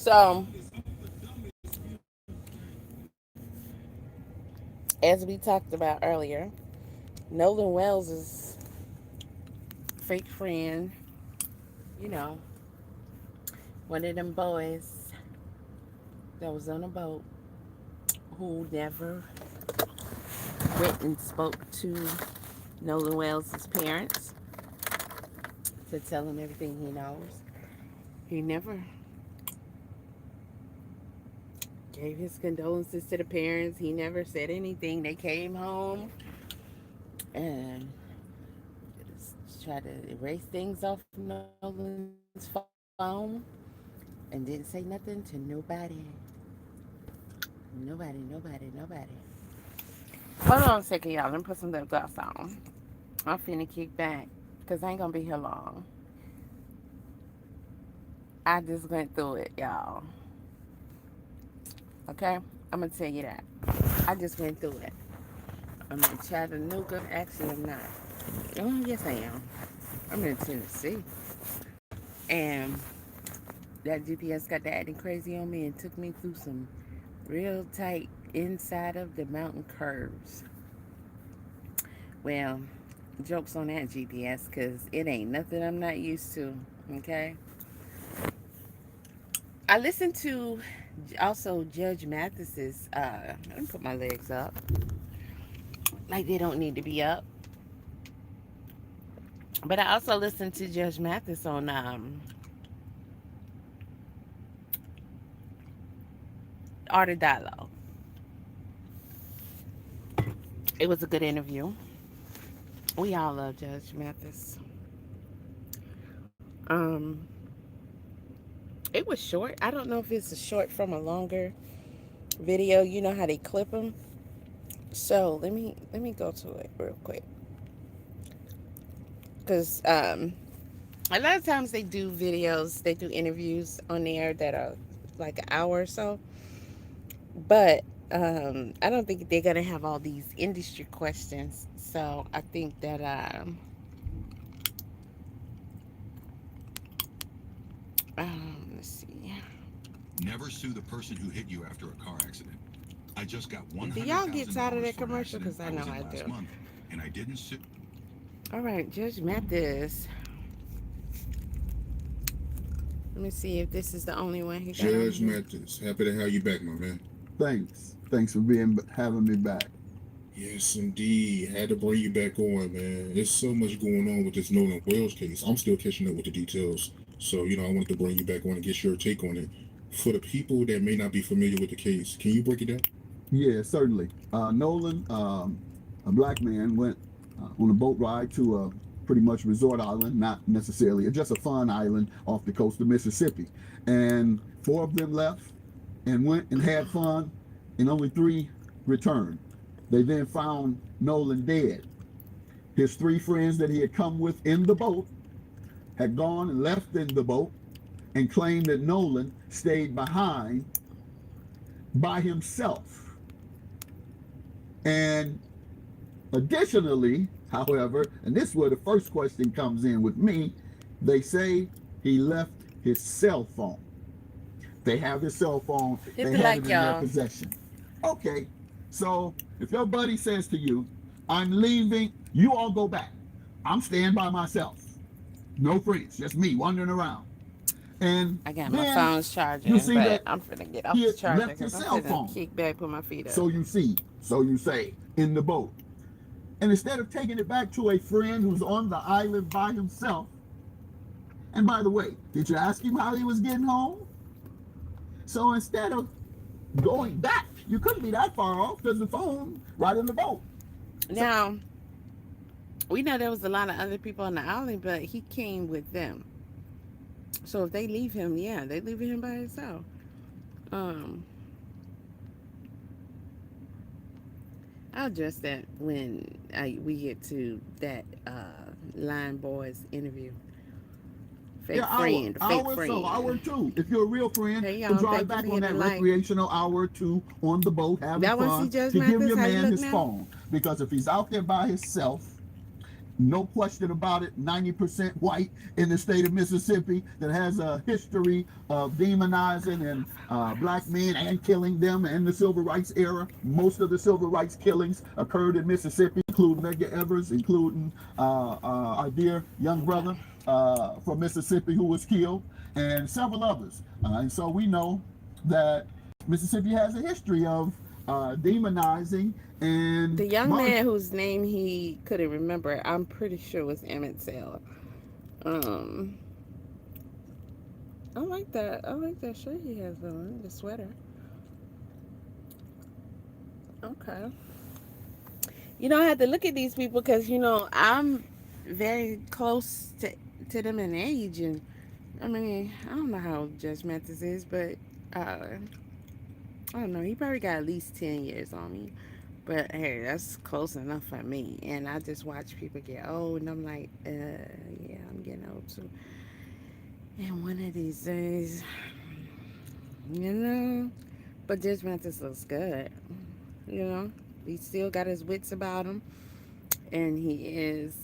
So, as we talked about earlier, Nolan Wells' fake friend, you know, one of them boys that was on a boat who never went and spoke to Nolan Wells' parents to tell him everything he knows. He never gave his condolences to the parents. He never said anything. They came home and tried to erase things off Nolan's phone and didn't say nothing to nobody. Nobody. Hold on a second, y'all. Let me put some lip gloss on. I'm finna kick back because I ain't gonna be here long. I just went through it, y'all. Okay? I'm gonna tell you that. I just went through it. I'm in Chattanooga. Actually, I'm not. Oh, yes, I am. I'm in Tennessee. And that GPS got to acting crazy on me and took me through some real tight inside of the mountain curves. Well, jokes on that GPS because it ain't nothing I'm not used to. Okay? I listened to also Judge Mathis's, let me put my legs up. Like they don't need to be up. But I also listened to Judge Mathis on Art of Dialogue. It was a good interview. We all love Judge Mathis. Um, it was short. I don't know if it's a short from a longer video. You know how they clip them. So let me go to it real quick. Because a lot of times they do videos, they do interviews on there that are like an hour or so. But I don't think they're gonna have all these industry questions. So I think that let's see. Never sue the person who hit you after a car accident. I just got $100,000 Do y'all get tired of that for an commercial? accident Because I know was in I last do. month, and I didn't sue. All right, Judge Mathis. Let me see if this is the only one he got on Judge here. Mathis, happy to have you back, my man. Thanks for having me back. Yes, indeed. Had to bring you back on, man. There's so much going on with this Nolan Wells case. I'm still catching up with the details. So, I wanted to bring you back on and get your take on it. For the people that may not be familiar with the case, can you break it down? Yeah, certainly. Nolan, a black man, went on a boat ride to a pretty much resort island, not necessarily, just a fun island off the coast of Mississippi. And 4 of them left and went and had fun, and only 3 returned. They then found Nolan dead. His 3 friends that he had come with in the boat had gone and left in the boat and claimed that Nolan stayed behind by himself. And additionally, however, and this is where the first question comes in with me, they say he left his cell phone. They have his cell phone, Hit they the had like, it in their y'all. possession. Okay, so if your buddy says to you, I'm leaving, you all go back. I'm staying by myself. No friends, just me wandering around. And I got my then phone's charging, you see but that I'm finna get off he the had charger left his because I'm cell finna phone. kick back, put my feet up. So you say, in the boat. And instead of taking it back to a friend who's on the island by himself, and by the way, did you ask him how he was getting home? So instead of going back, you couldn't be that far off because the phone right in the boat. Now, we know there was a lot of other people on the island, but he came with them. So if they leave him, yeah, they leave him by himself. Um, I'll address that when we get to that Line Boys interview. Fake friend, fake friend. Hour 2. If you're a real friend, Hey to y'all, drive thank you back for on hitting that the like. recreational hour or 2 on the boat, having Y'all want to fun, see Judge to give Mathis? your How he man look his now? phone. Because if he's out there by himself, no question about it, 90% white in the state of Mississippi, that has a history of demonizing and black men and killing them in the civil rights era. Most of the civil rights killings occurred in Mississippi, including Medgar Evers, including our dear young brother from Mississippi who was killed, and several others. And so we know that Mississippi has a history of demonizing and The young man whose name he couldn't remember, I'm pretty sure was Emmett Till. Um, I like that. I like that shirt he has on, the sweater. Okay. I had to look at these people because I'm very close to them in age, and I mean I don't know how Judge Mathis is, but I don't know. He probably got at least 10 years on me. But hey, that's close enough for me. And I just watch people get old, and I'm like, yeah, I'm getting old too. And one of these days, you know, but Judge Mathis looks good. You know, he still got his wits about him, and he is,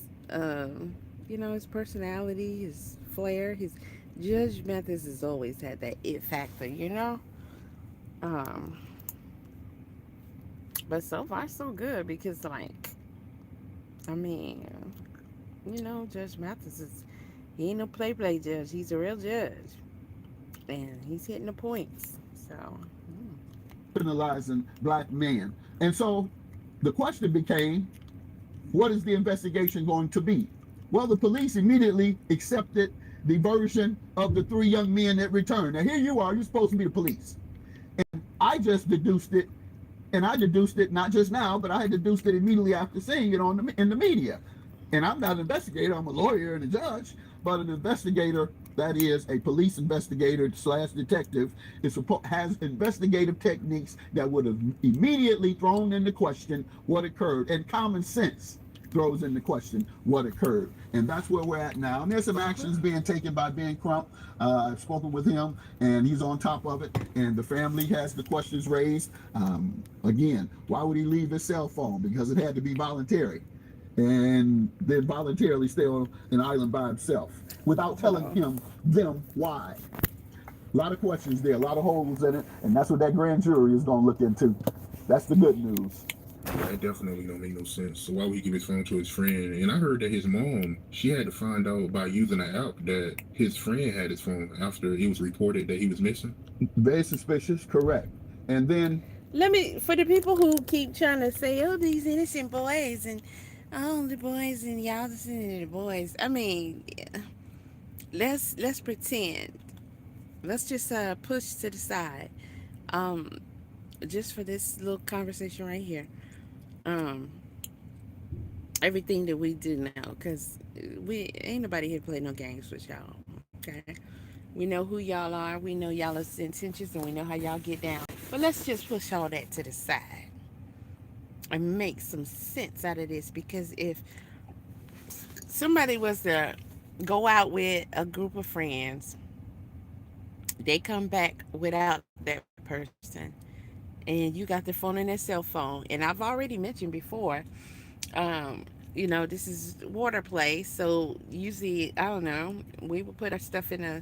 his personality, his flair, his Judge Mathis has always had that it factor. Um, but so far so good because like, I mean, Judge Mathis is he ain't no play judge. He's a real judge, and he's hitting the points. So. criminalizing black men. And so the question became, what is the investigation going to be? Well, the police immediately accepted the version of the three young men that returned. Now, here you are, you're supposed to be the police. And I just deduced it, and I deduced it not just now, but I had deduced it immediately after seeing it in the media. And I'm not an investigator, I'm a lawyer and a judge, but an investigator, that is a police investigator slash detective, has investigative techniques that would have immediately thrown into question what occurred, and common sense throws into question what occurred. And that's where we're at now. And there's some actions being taken by Ben Crump. I've spoken with him, and he's on top of it. And the family has the questions raised. Again, why would he leave his cell phone? Because it had to be voluntary. And then voluntarily stay on an island by himself without telling them why. A lot of questions there, a lot of holes in it, and that's what that grand jury is going to look into. That's the good news. Yeah, that definitely don't make no sense. So why would he give his phone to his friend? And I heard that his mom, she had to find out by using an app that his friend had his phone after it was reported that he was missing. Very suspicious, correct. And then For the people who keep trying to say, oh, these innocent boys and the boys and y'all listening to the boys. I mean, let's pretend. Let's just push to the side. Um, just for this little conversation right here. Um, everything that we do now, because we ain't nobody here to play no games with y'all. Okay, we know who y'all are. We know y'all's intentions, and we know how y'all get down. But let's just push all that to the side and make some sense out of this, because if somebody was to go out with a group of friends, they come back without that person, and you got their phone and their cell phone, and I've already mentioned before, this is water play, so usually, I don't know, we would put our stuff in a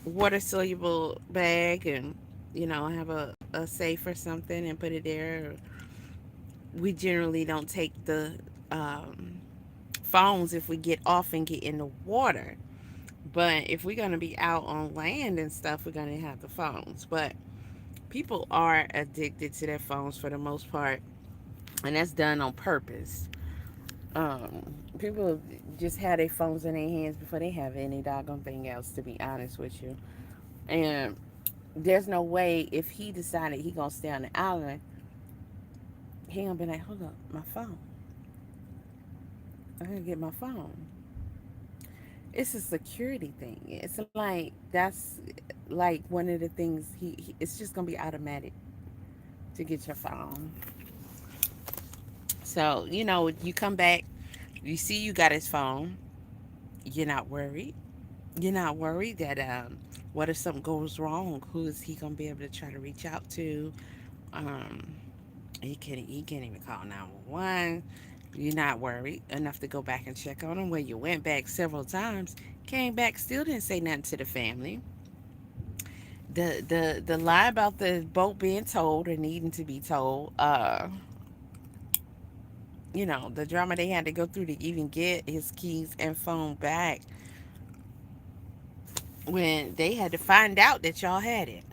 water soluble bag, and have a safe or something and put it there. We generally don't take the phones if we get off and get in the water. But if we're going to be out on land and stuff, we're going to have the phones. But people are addicted to their phones for the most part, and that's done on purpose. People just have their phones in their hands before they have any doggone thing else, to be honest with you. And there's no way, if he decided he going to stay on the island, he gonna be like, hold up, my phone. I gotta get my phone. It's a security thing. It's like that's like one of the things it's just gonna be automatic to get your phone. So you come back, you see you got his phone. You're not worried. You're not worried that what if something goes wrong? Who is he gonna be able to try to reach out to? Um, he can't even call 911. You're not worried enough to go back and check on them. Well, you went back several times, came back, still didn't say nothing to the family. The lie about the boat being told or needing to be told, the drama they had to go through to even get his keys and phone back when they had to find out that y'all had it.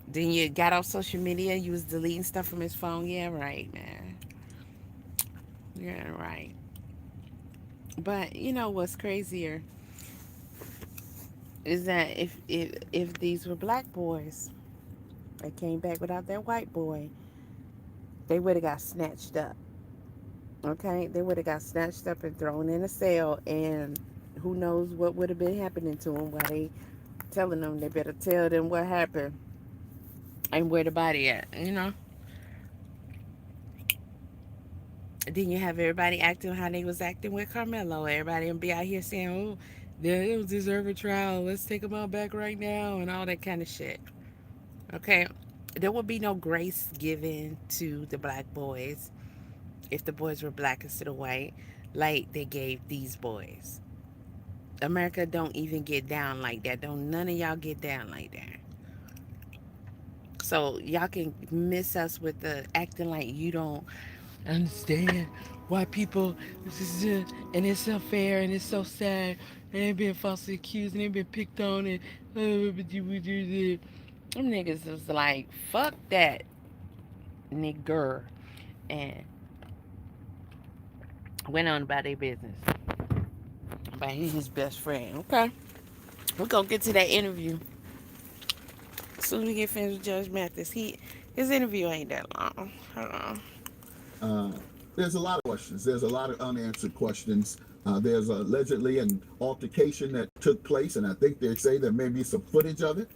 Then you got off social media, you was deleting stuff from his phone. Yeah, right, man. Yeah, right. But you know what's crazier is that if these were black boys that came back without their white boy, they would have got snatched up. Okay, they would have got snatched up and thrown in a cell, and who knows what would have been happening to them while they telling them they better tell them what happened and where the body at. Then you have everybody acting how they was acting with Carmelo. Everybody will be out here saying, "Oh, they don't deserve a trial. Let's take them out back right now," and all that kind of shit. Okay, there would be no grace given to the black boys if the boys were black instead of white, like they gave these boys. America don't even get down like that. Don't none of y'all get down like that. So y'all can miss us with the acting like you don't understand why people and it's unfair and it's so sad. They ain't been falsely accused and they been picked on and them niggas was like, fuck that nigger, and went on about their business. But he's his best friend. Okay. We're gonna get to that interview. As soon as we get finished with Judge Mathis, his interview ain't that long. Hold on. Uh, there's a lot of questions. There's a lot of unanswered questions. There's allegedly an altercation that took place, and I think they say there may be some footage of it.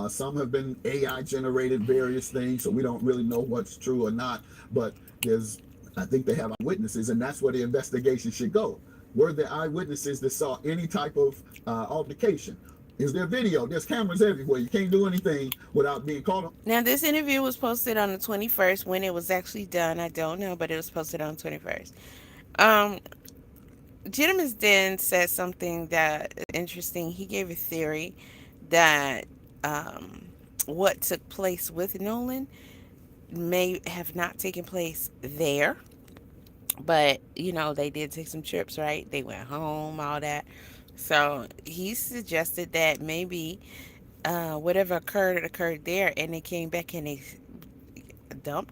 Some have been AI generated various things, so we don't really know what's true or not. But I think they have eyewitnesses, and that's where the investigation should go. Were there eyewitnesses that saw any type of altercation? Is there video? There's cameras everywhere. You can't do anything without being caught. Now, this interview was posted on the 21st. When it was actually done, I don't know, but it was posted on the 21st. Um, Gentleman's Den said something that is interesting. He gave a theory that what took place with Nolan may have not taken place there, but they did take some trips, right? They went home, all that. So he suggested that maybe whatever occurred there, and they came back and they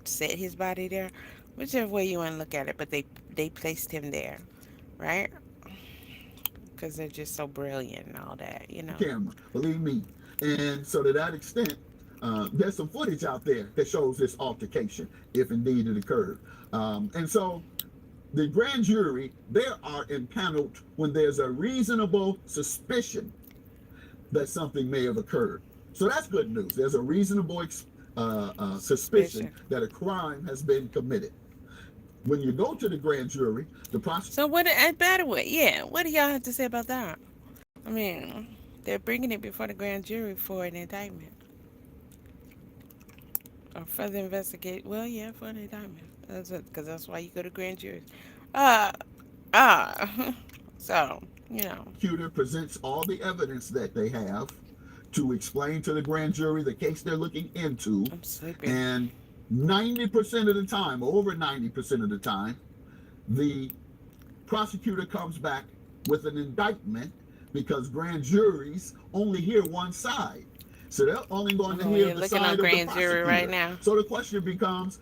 set his body there, whichever way you want to look at it. But they placed him there, right? Because they're just so brilliant and all that. Camera, believe me. And so to that extent, there's some footage out there that shows this altercation, if indeed it occurred. And so the grand jury, they are impaneled when there's a reasonable suspicion that something may have occurred. So that's good news. There's a reasonable suspicion that a crime has been committed. When you go to the grand jury, the prosecutor. So what? By the way, yeah, what do y'all have to say about that? I mean, they're bringing it before the grand jury for an indictment or further investigate. Well, yeah, for an indictment. That's it, because that's why you go to grand jury. Uh, so Prosecutor presents all the evidence that they have to explain to the grand jury the case they're looking into. I'm sleepy. And 90% of the time, over 90% of the time, the prosecutor comes back with an indictment because grand juries only hear one side. So they're only going to hear the side of the grand jury prosecutor. Right now. So the question becomes,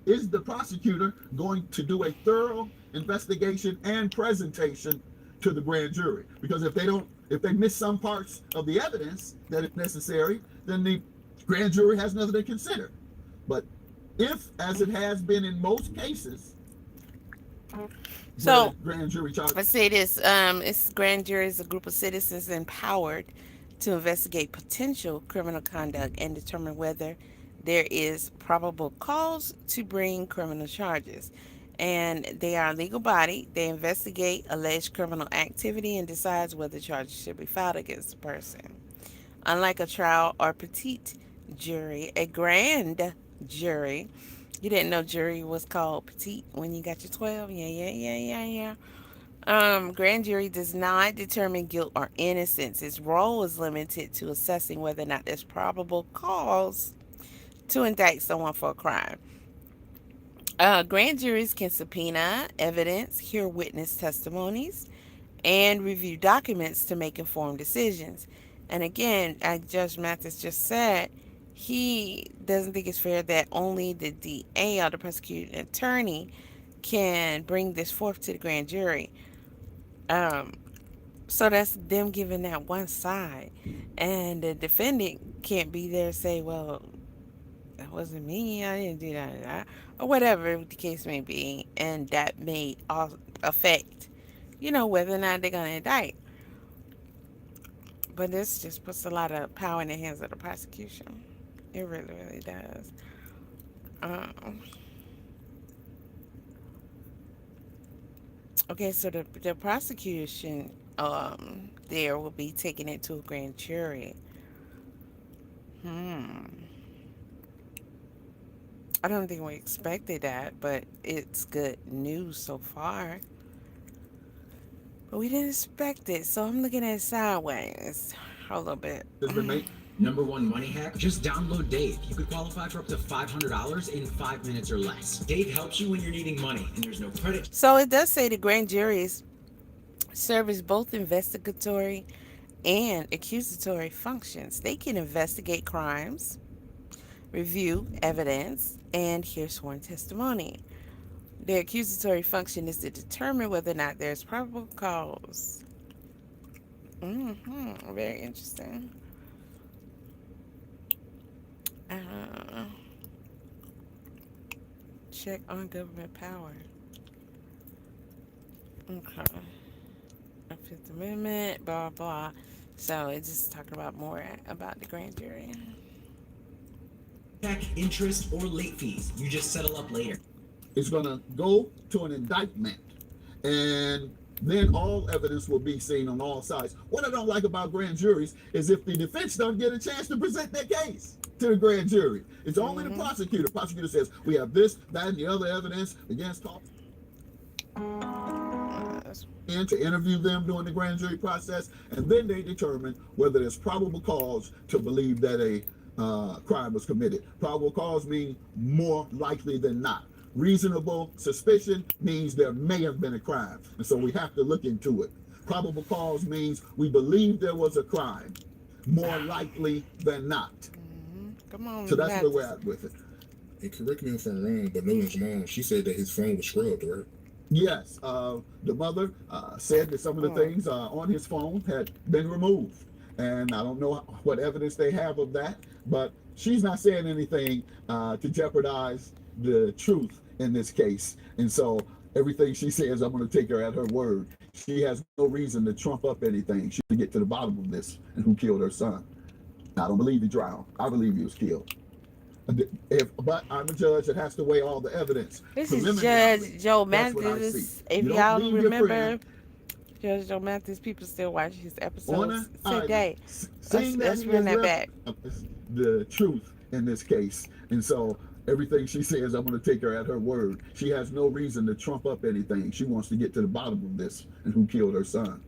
is the prosecutor going to do a thorough investigation and presentation to the grand jury? Because if they miss some parts of the evidence that is necessary, then the grand jury has nothing to consider. But if, as it has been in most cases, so grand jury charges. Let's say this: this grand jury is a group of citizens empowered to investigate potential criminal conduct and determine whether there is probable cause to bring criminal charges. And they are a legal body. They investigate alleged criminal activity and decides whether charges should be filed against the person. Unlike a trial or petite jury, a grand jury You didn't know jury was called petite when you got your 12? Yeah, yeah, yeah, yeah, yeah. Grand jury does not determine guilt or innocence. Its role is limited to assessing whether or not there's probable cause to indict someone for a crime. Grand juries can subpoena evidence, hear witness testimonies, and review documents to make informed decisions. And again, as Judge Mathis just said, he doesn't think it's fair that only the DA or the prosecuting attorney can bring this forth to the grand jury. Um, so that's them giving that one side. And the defendant can't be there and say, well, that wasn't me, I didn't do that, or whatever the case may be. And that may affect, whether or not they're going to indict. But this just puts a lot of power in the hands of the prosecution. It really, really does. Um, okay, so the prosecution there will be taking it to a grand jury. Hmm. I don't think we expected that, but it's good news so far. But we didn't expect it, so I'm looking at it sideways. Hold a bit. Has been made. Number one money hack, just download Dave. You could qualify for up to $500 in 5 minutes or less. Dave helps you when you're needing money, and there's no credit. So it does say the grand juries serve as both investigatory and accusatory functions. They can investigate crimes, review evidence, and hear sworn testimony. The accusatory function is to determine whether or not there's probable cause. Very interesting. Check on government power. Okay. Fifth Amendment, blah, blah. So it's just talking about more about the grand jury. Check interest or late fees. You just settle up later. It's going to go to an indictment, and then all evidence will be seen on all sides. What I don't like about grand juries is if the defense don't get a chance to present their case to the grand jury. It's only the prosecutor. Prosecutor says, we have this, that, and the other evidence against talk. And to interview them during the grand jury process, and then they determine whether there's probable cause to believe that a crime was committed. Probable cause means more likely than not. Reasonable suspicion means there may have been a crime, and so we have to look into it. Probable cause means we believe there was a crime, more likely than not. Come on. So that's where we're at with it. And correct me if I'm wrong, but Nolan's mom, she said that his phone was scrubbed, right? Yes, the mother said that some of the things on his phone had been removed, and I don't know what evidence they have of that, but she's not saying anything to jeopardize the truth in this case. And so everything she says, I'm going to take her at her word. She has no reason to trump up anything. She can get to the bottom of this and who killed her son. I don't believe he drowned. I believe he was killed. But I'm a judge that has to weigh all the evidence. This is Judge Joe Mathis. If y'all remember, Judge Joe Mathis, people still watch his episodes today. Let's run that back. The truth in this case. And so everything she says, I'm going to take her at her word. She has no reason to trump up anything. She wants to get to the bottom of this and who killed her son.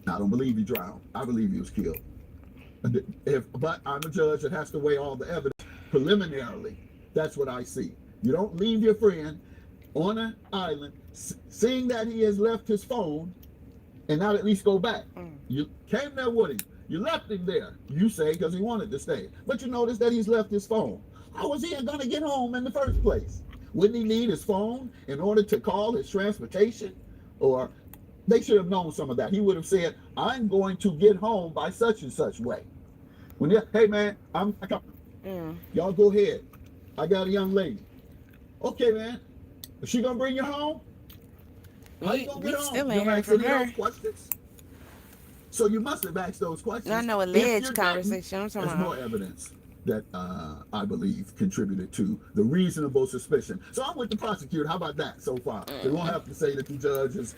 I don't believe he drowned. I believe he was killed. But I'm a judge that has to weigh all the evidence. Preliminarily, that's what I see. You don't leave your friend on an island, seeing that he has left his phone, and not at least go back. You came there with him. You left him there, you say, because he wanted to stay. But you notice that he's left his phone. How was he going to get home in the first place? Wouldn't he need his phone in order to call his transportation? Or they should have known some of that. He would have said, I'm going to get home by such and such way. When you, hey man, I'm y'all go ahead. I got a young lady. Okay, man. Is she gonna bring you home? How you gonna get home? Still You ain't gonna heard ask from any of her. those questions? So you must have asked those questions. I know, alleged conversation. I'm talking There's more about. evidence that I believe contributed to the reasonable suspicion. So I'm with the prosecutor. How about that so far? They won't have to say that the judge is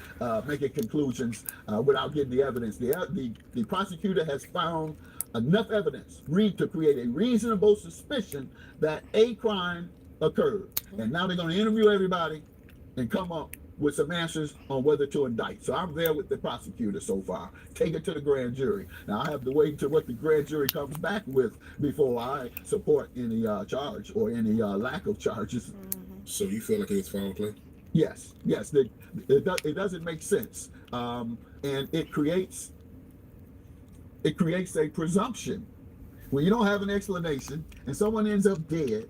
making conclusions without getting the evidence. The prosecutor has found enough evidence to create a reasonable suspicion that a crime occurred. And now they're going to interview everybody and come up with some answers on whether to indict. So I'm there with the prosecutor so far. Take it to the grand jury. Now I have to wait until what the grand jury comes back with before I support any charge or any lack of charges. So you feel like it was foul play? Yes, it doesn't make sense, and it creates a presumption. When you don't have an explanation and someone ends up dead,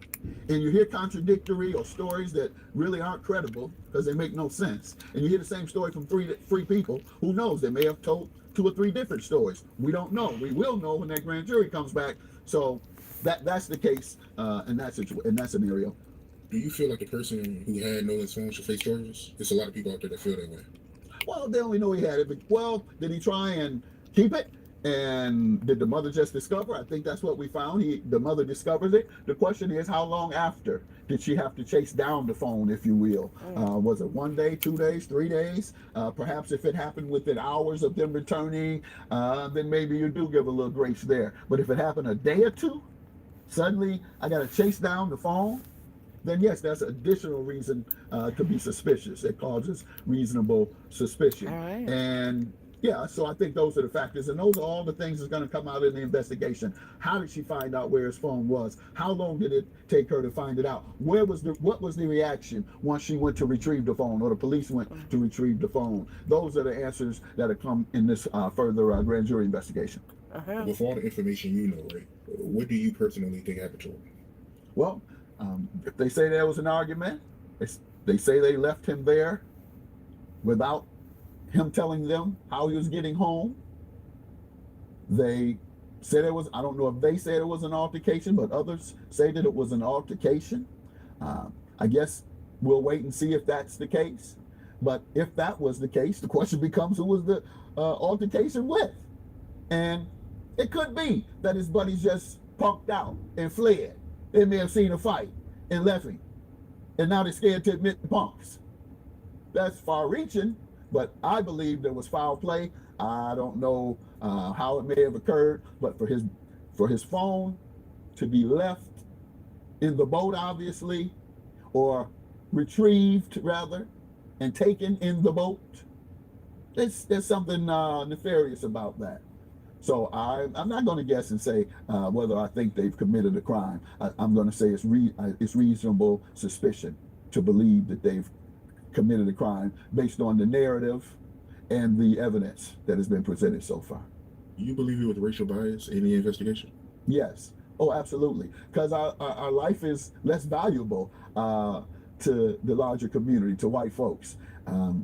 and you hear contradictory or stories that really aren't credible because they make no sense, and you hear the same story from three people, who knows? They may have told 2 or 3 different stories. We don't know. We will know when that grand jury comes back. So that's the case in that scenario. Do you feel like the person who had Nolan's phone should face charges? There's a lot of people out there that feel that way. Well, they only know he had it, but well, did he try and keep it? And did the mother just discover? I think that's what we found. The mother discovers it. The question is, how long after did she have to chase down the phone, if you will? Was it 1 day, 2 days, 3 days? Perhaps if it happened within hours of them returning, then maybe you do give a little grace there. But if it happened a day or two, suddenly I got to chase down the phone, then yes, that's additional reason to be suspicious. It causes reasonable suspicion. All right. And yeah, so I think those are the factors, and those are all the things that's going to come out in the investigation. How did she find out where his phone was? How long did it take her to find it out? What was the reaction once she went to retrieve the phone, or the police went to retrieve the phone? Those are the answers that have come in this further grand jury investigation. With all the information you know, right, what do you personally think happened to him? Well, if they say there was an argument, they say they left him there without him telling them how he was getting home. They said it was, I don't know if they said it was an altercation, but others say that it was an altercation. I guess we'll wait and see if that's the case. But if that was the case, the question becomes, who was the altercation with? And it could be that his buddies just punked out and fled. They may have seen a fight and left him, and now they're scared to admit the punks. That's far-reaching, but I believe there was foul play. I don't know how it may have occurred, but for his phone to be left in the boat, obviously, or retrieved rather, and taken in the boat, there's something nefarious about that. So I'm not going to guess and say whether I think they've committed a crime. I'm going to say it's reasonable suspicion to believe that they've committed a crime based on the narrative and the evidence that has been presented so far. Do you believe it was racial bias in the investigation? Yes. Oh, absolutely. Because our life is less valuable to the larger community, to white folks.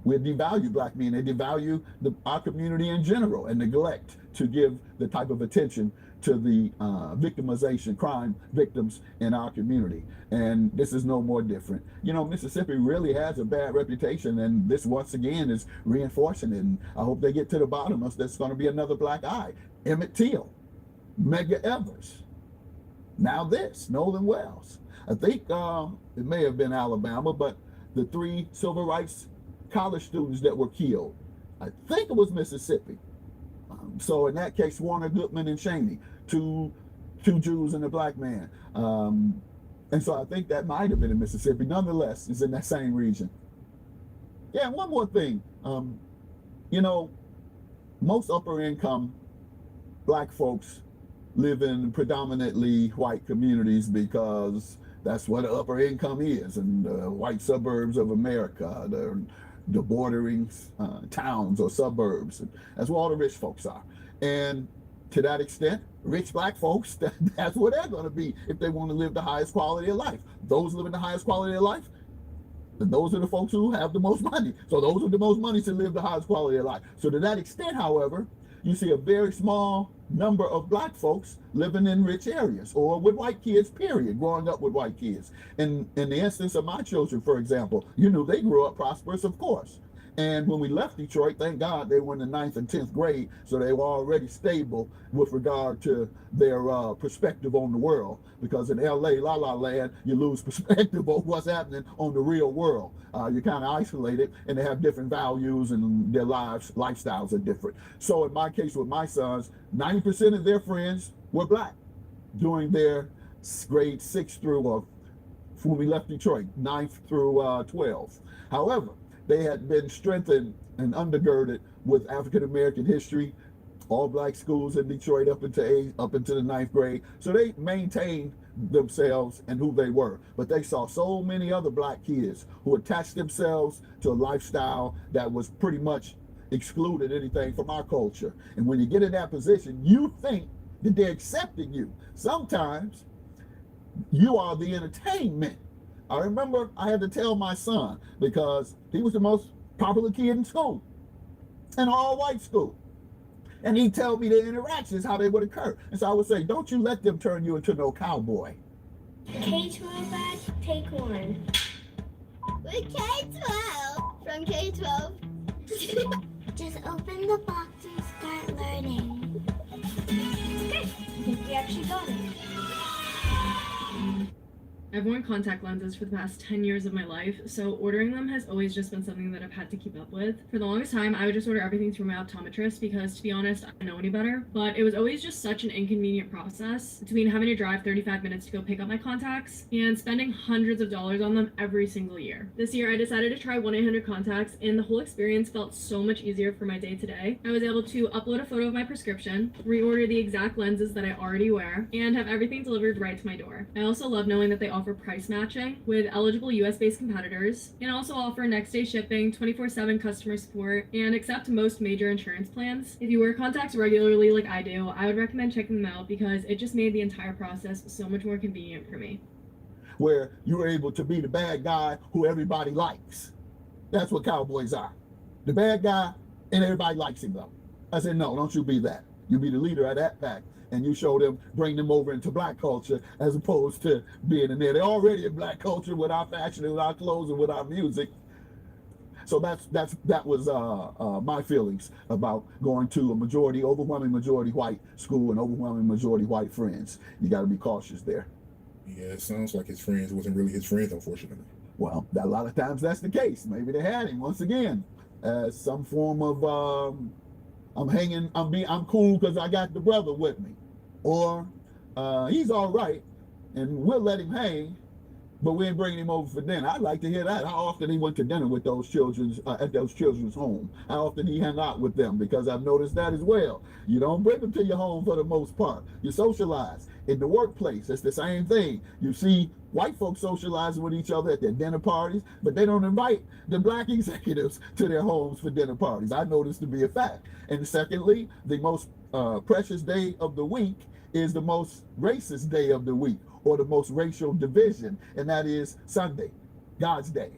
We devalue black men. They devalue our community in general and neglect to give the type of attention to the victimization, crime victims in our community. And this is no more different. You know, Mississippi really has a bad reputation, and this once again is reinforcing it. And I hope they get to the bottom of this. Going to be another black eye. Emmett Till, Medgar Evers. Now this, Nolan Wells. I think it may have been Alabama, but the 3 civil rights college students that were killed, I think it was Mississippi. So in that case, Warner, Goodman, and Cheney, two Jews and a black man. And so I think that might have been in Mississippi. Nonetheless, it's in that same region. Yeah, and one more thing. You know, most upper income black folks live in predominantly white communities because that's what upper income is, in the white suburbs of America, the bordering towns or suburbs. That's where all the rich folks are. And to that extent, rich black folks, that's where they're going to be if they want to live the highest quality of life. Those living the highest quality of life, those are the folks who have the most money. So those are the most money to live the highest quality of life. So to that extent, however, you see a very small number of black folks living in rich areas, or with white kids, period, growing up with white kids. In the instance of my children, for example, you know, they grew up prosperous, of course. And when we left Detroit, thank God they were in the 9th and 10th grade, so they were already stable with regard to their perspective on the world. Because in LA, La La Land, you lose perspective of what's happening on the real world. You're kind of isolated, and they have different values, and their lifestyles are different. So in my case with my sons, 90% of their friends were black during their grade 6 through or when we left Detroit, 9th through 12th. However, they had been strengthened and undergirded with African American history, all black schools in Detroit up into the 9th grade. So they maintained themselves and who they were. But they saw so many other black kids who attached themselves to a lifestyle that was pretty much excluded anything from our culture. And when you get in that position, you think that they're accepting you. Sometimes you are the entertainment. I remember I had to tell my son, because he was the most popular kid in school, an all-white school. And he'd tell me the interactions, how they would occur. And so I would say, don't you let them turn you into no cowboy. K-12 badge, take one. With K-12, from K-12. Just open the box and start learning. Okay, I think we actually got it. I've worn contact lenses for the past 10 years of my life, so ordering them has always just been something that I've had to keep up with. For the longest time, I would just order everything through my optometrist because, to be honest, I don't know any better. But it was always just such an inconvenient process between having to drive 35 minutes to go pick up my contacts and spending hundreds of dollars on them every single year. This year, I decided to try 1-800-CONTACTS, and the whole experience felt so much easier for my day-to-day. I was able to upload a photo of my prescription, reorder the exact lenses that I already wear, and have everything delivered right to my door. I also love knowing that they offer price matching with eligible US-based competitors, and also offer next-day shipping, 24/7 customer support, and accept most major insurance plans. If you wear contacts regularly like I do, I would recommend checking them out because it just made the entire process so much more convenient for me. Where you're able to be the bad guy who everybody likes. That's what cowboys are. The bad guy, and everybody likes him though. I said, no, don't you be that. You be the leader of that pack. And you show them, bring them over into black culture as opposed to being in there. They're already in black culture with our fashion and with our clothes and with our music. So that was my feelings about going to a overwhelming majority white school and overwhelming majority white friends. You got to be cautious there. Yeah, it sounds like his friends wasn't really his friends, unfortunately. Well, a lot of times that's the case. Maybe they had him once again as some form of I'm cool because I got the brother with me, or he's all right and we'll let him hang, but we ain't bringing him over for dinner. I'd like to hear that. How often he went to dinner with those children's at those children's home? How often he hung out with them? Because I've noticed that as well. You don't bring them to your home for the most part. You socialize. In the workplace, it's the same thing. You see white folks socializing with each other at their dinner parties, but they don't invite the black executives to their homes for dinner parties. I know this to be a fact. And secondly, the most precious day of the week is the most racist day of the week, or the most racial division, and that is Sunday, God's day.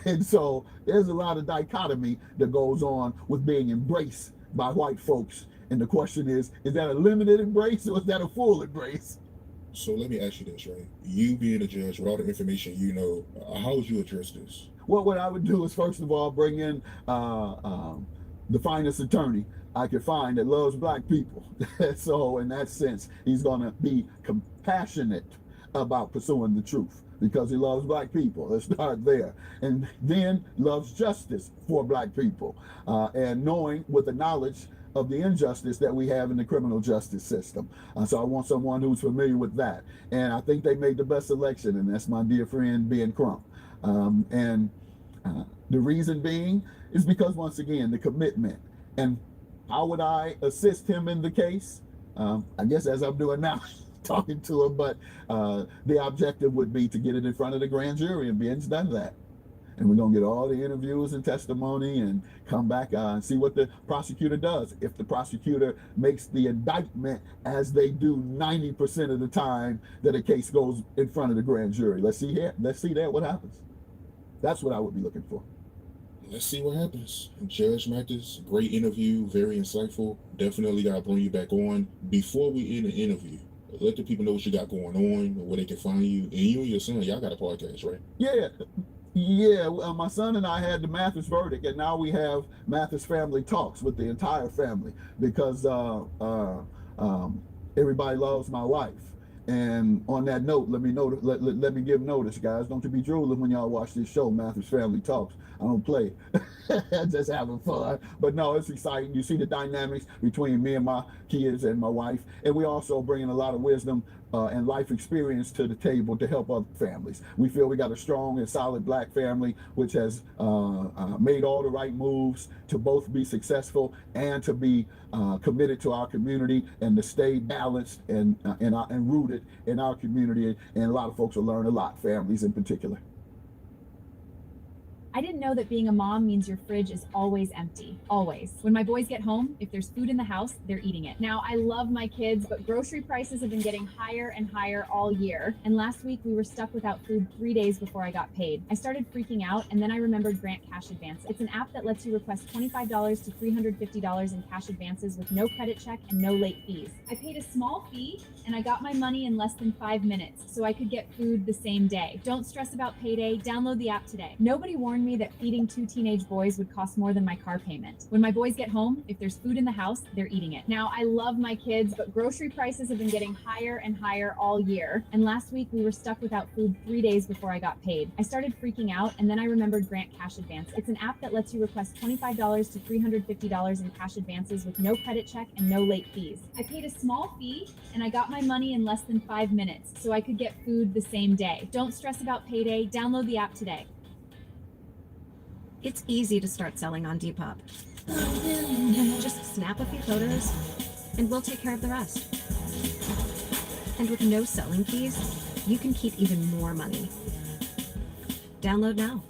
And so there's a lot of dichotomy that goes on with being embraced by white folks. And the question is that a limited embrace or is that a full embrace? So let me ask you this, right? You being a judge, with all the information you know, how would you address this? Well, what I would do is, first of all, bring in the finest attorney I could find that loves black people. So in that sense, he's going to be compassionate about pursuing the truth because he loves black people. Let's start there. And then loves justice for black people, and knowing with the knowledge of the injustice that we have in the criminal justice system. So I want someone who's familiar with that. And I think they made the best selection, and that's my dear friend, Ben Crump. The reason being is because, once again, the commitment. And how would I assist him in the case? I guess as I'm doing now, talking to him, but the objective would be to get it in front of the grand jury, and Ben's done that. And we're going to get all the interviews and testimony and come back and see what the prosecutor does. If the prosecutor makes the indictment, as they do 90% of the time that a case goes in front of the grand jury. Let's see here. Let's see there what happens. That's what I would be looking for. Let's see what happens. Judge Mathis, great interview, very insightful. Definitely got to bring you back on. Before we end the interview, let the people know what you got going on, where they can find you. And you and your son, y'all got a podcast, right? Yeah, my son and I had the Mathis verdict, and now we have Mathis Family Talks with the entire family because everybody loves my wife. And on that note, let me give notice, guys. Don't you be drooling when y'all watch this show, Matthews Family Talks. I don't play. Just having fun. But no, it's exciting. You see the dynamics between me and my kids and my wife. And we also bringing a lot of wisdom and life experience to the table to help other families. We feel we got a strong and solid Black family, which has made all the right moves to both be successful and to be committed to our community and to stay balanced and rooted in our community. And a lot of folks will learn a lot, families in particular. I didn't know that being a mom means your fridge is always empty. Always. When my boys get home, if there's food in the house, they're eating it. Now, I love my kids, but grocery prices have been getting higher and higher all year. And last week, we were stuck without food 3 days before I got paid. I started freaking out, and then I remembered Grant Cash Advance. It's an app that lets you request $25 to $350 in cash advances with no credit check and no late fees. I paid a small fee, and I got my money in less than 5 minutes, so I could get food the same day. Don't stress about payday. Download the app today. Nobody warned me that feeding 2 teenage boys would cost more than my car payment. When my boys get home, if there's food in the house, they're eating it. Now, I love my kids, but grocery prices have been getting higher and higher all year. And last week, we were stuck without food 3 days before I got paid. I started freaking out, and then I remembered Grant Cash Advance. It's an app that lets you request $25 to $350 in cash advances with no credit check and no late fees. I paid a small fee, and I got my money in less than 5 minutes, so I could get food the same day. Don't stress about payday. Download the app today. It's easy to start selling on Depop. Just snap a few photos, and we'll take care of the rest. And with no selling fees, you can keep even more money. Download now.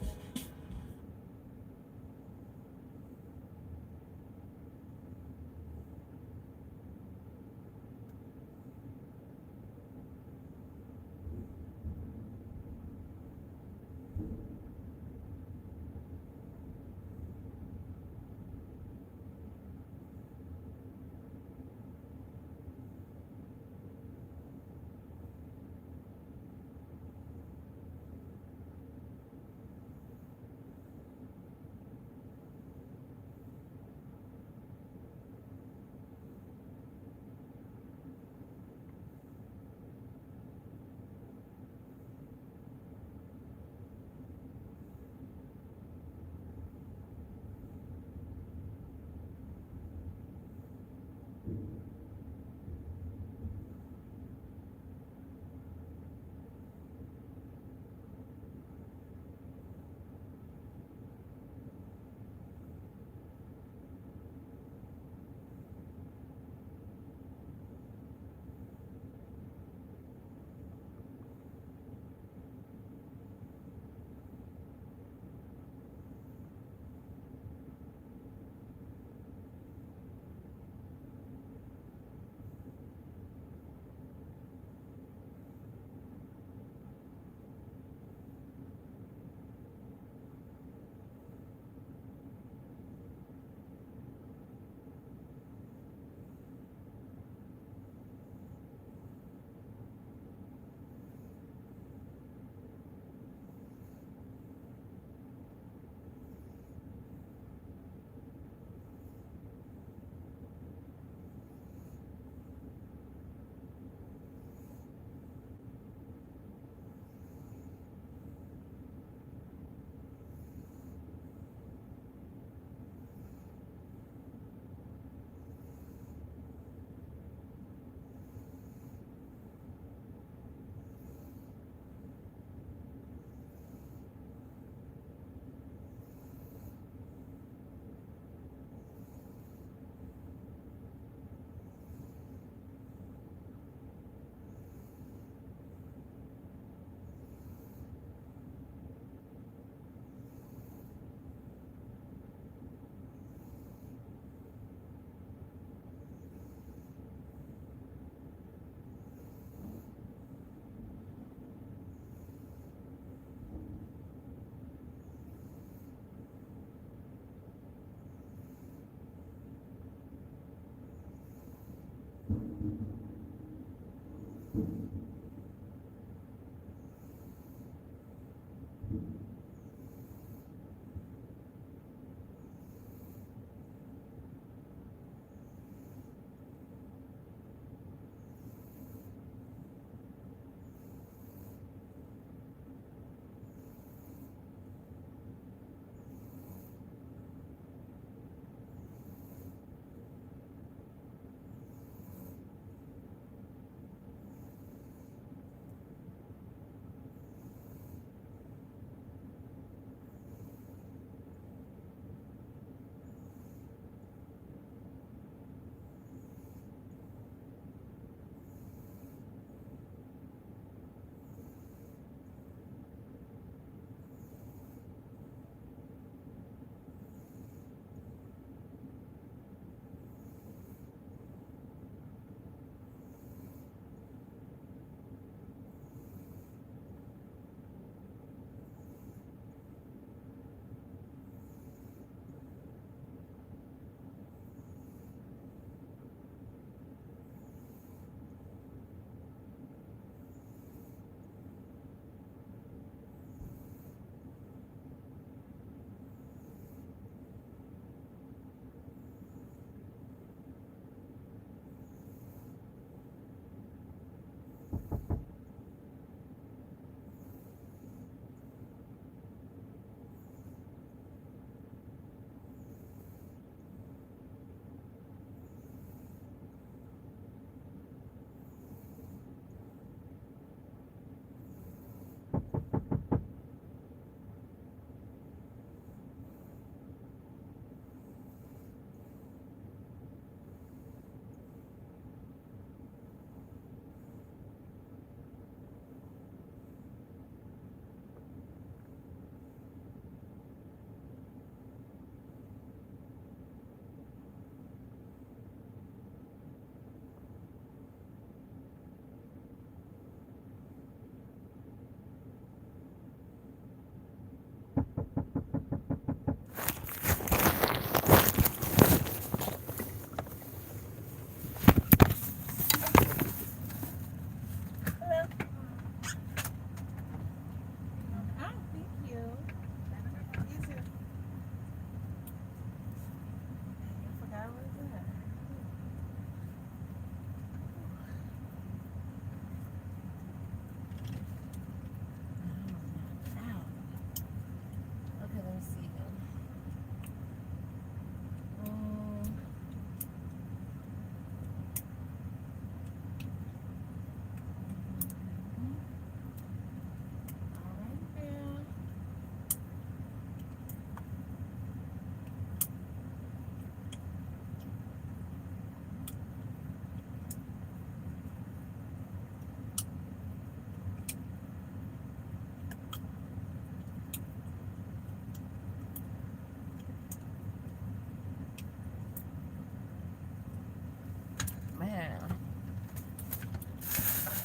Man,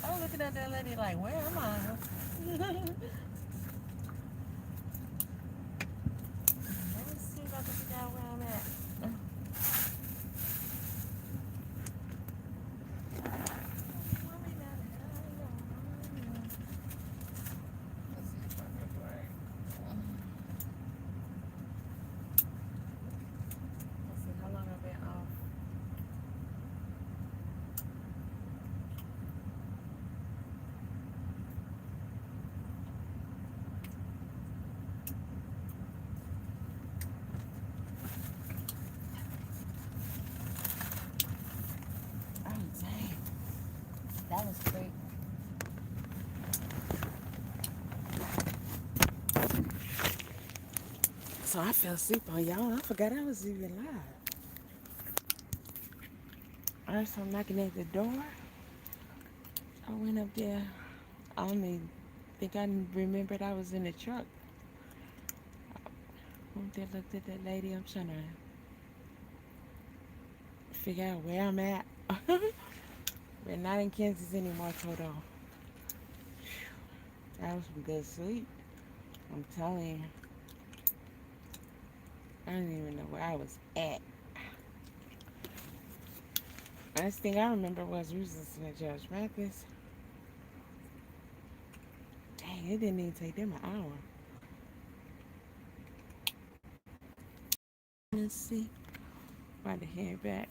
I was looking at that lady like, where am I? Let's see if I can figure out where I'm at. That was great. So I fell asleep on y'all. I forgot I was even live. I heard some knocking at the door. I went up there. I only think I remembered I was in the truck. I went there, looked at that lady. I'm trying to figure out where I'm at. We're not in Kansas anymore, Toto. That was some good sleep. I'm telling you. I don't even know where I was at. Last thing I remember was we was listening to Judge Mathis. Dang, it didn't even take them an hour. Let's see. About to head back.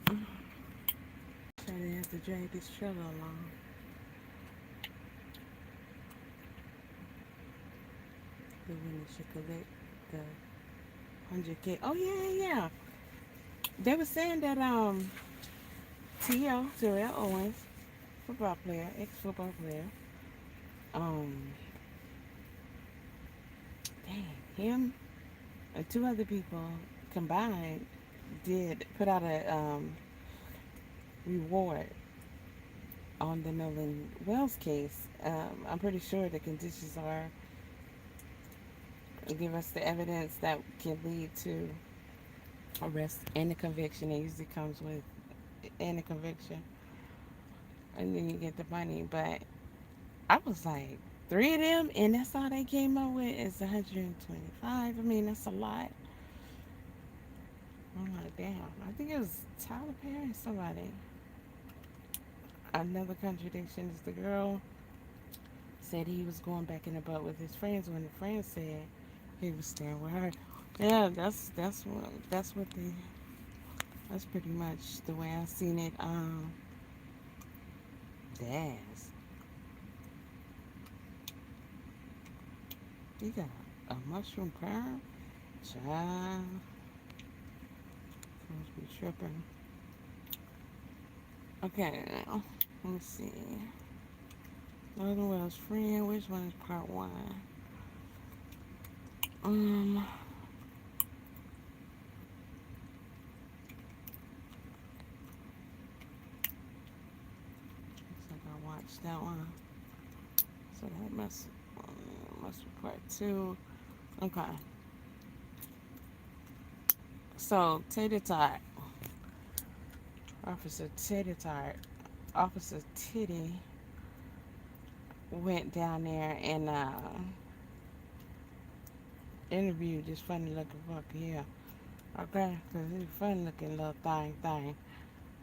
So I didn't have to drag this trailer along. The winner should collect the 100K. Oh yeah. They were saying that Terrell Owens, football player, ex-football player, him and two other people combined did put out a reward on the Nolan Wells case. I'm pretty sure the conditions are give us the evidence that can lead to arrest and a conviction. It usually comes with and a conviction, and then you get the money. But I was like, 3 of them, and that's all they came up with is 125. I mean, that's a lot. I'm like, damn. I think it was Tyler Perry, somebody. Another contradiction is the girl said he was going back in the butt with his friends when the friends said he was staying with her. Yeah, that's pretty much the way I seen it. Daz. You got a mushroom perm? Child. Must be tripping. Okay, now. Let me see. Nolan Wells friend. Which one is part one? Um, looks like I watched that one. So that must be part two. Okay. So Tater Tot, Officer Titty went down there and interviewed this funny looking fucker here. Okay, because he's a funny looking little thing.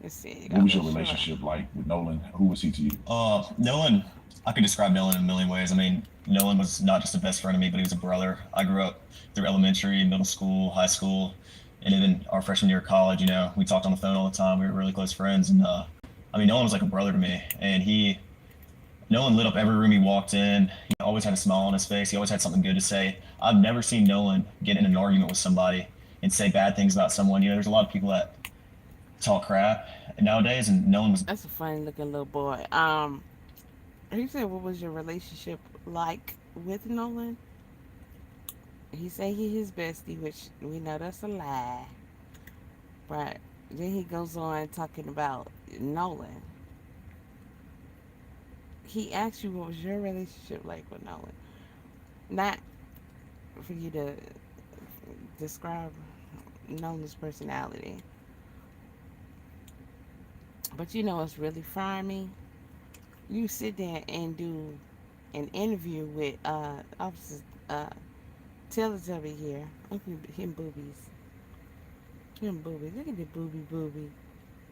Let's see. What was your relationship like with Nolan? Who was he to you? Nolan, I could describe Nolan in a million ways. I mean, Nolan was not just a best friend of me, but he was a brother. I grew up through elementary, middle school, high school, and even our freshman year of college. You know, we talked on the phone all the time. We were really close friends, and I mean, Nolan was like a brother to me. And Nolan lit up every room he walked in. He always had a smile on his face. He always had something good to say. I've never seen Nolan get in an argument with somebody and say bad things about someone. You know, there's a lot of people that talk crap nowadays, and Nolan was. That's a funny looking little boy. He said, "What was your relationship like with Nolan?" He said he his bestie, which we know that's a lie. But then he goes on talking about Nolan. He asked you what was your relationship like with Nolan, not for you to describe Nolan's personality. But you know what's really frying me? You sit there and do an interview with Officer Tubby here. Look at him boobies. Him boobies. Look at the booby.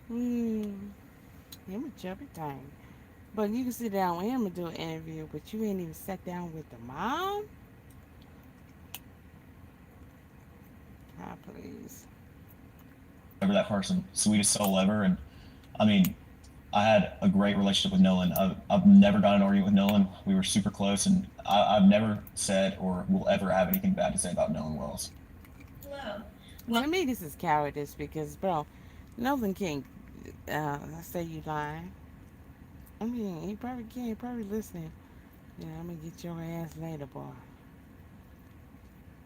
Him a chubby thing. But you can sit down with him and do an interview, but you ain't even sat down with the mom? God, please. Ever that person, sweetest soul ever, and I mean, I had a great relationship with Nolan. I've never got in an argument with Nolan. We were super close, and I've never said or will ever have anything bad to say about Nolan Wells. Hello. Well, to me, this is cowardice because, bro, Nolan can't say you lying. I mean, he probably can. He probably listening. Yeah, I'm gonna get your ass later, boy.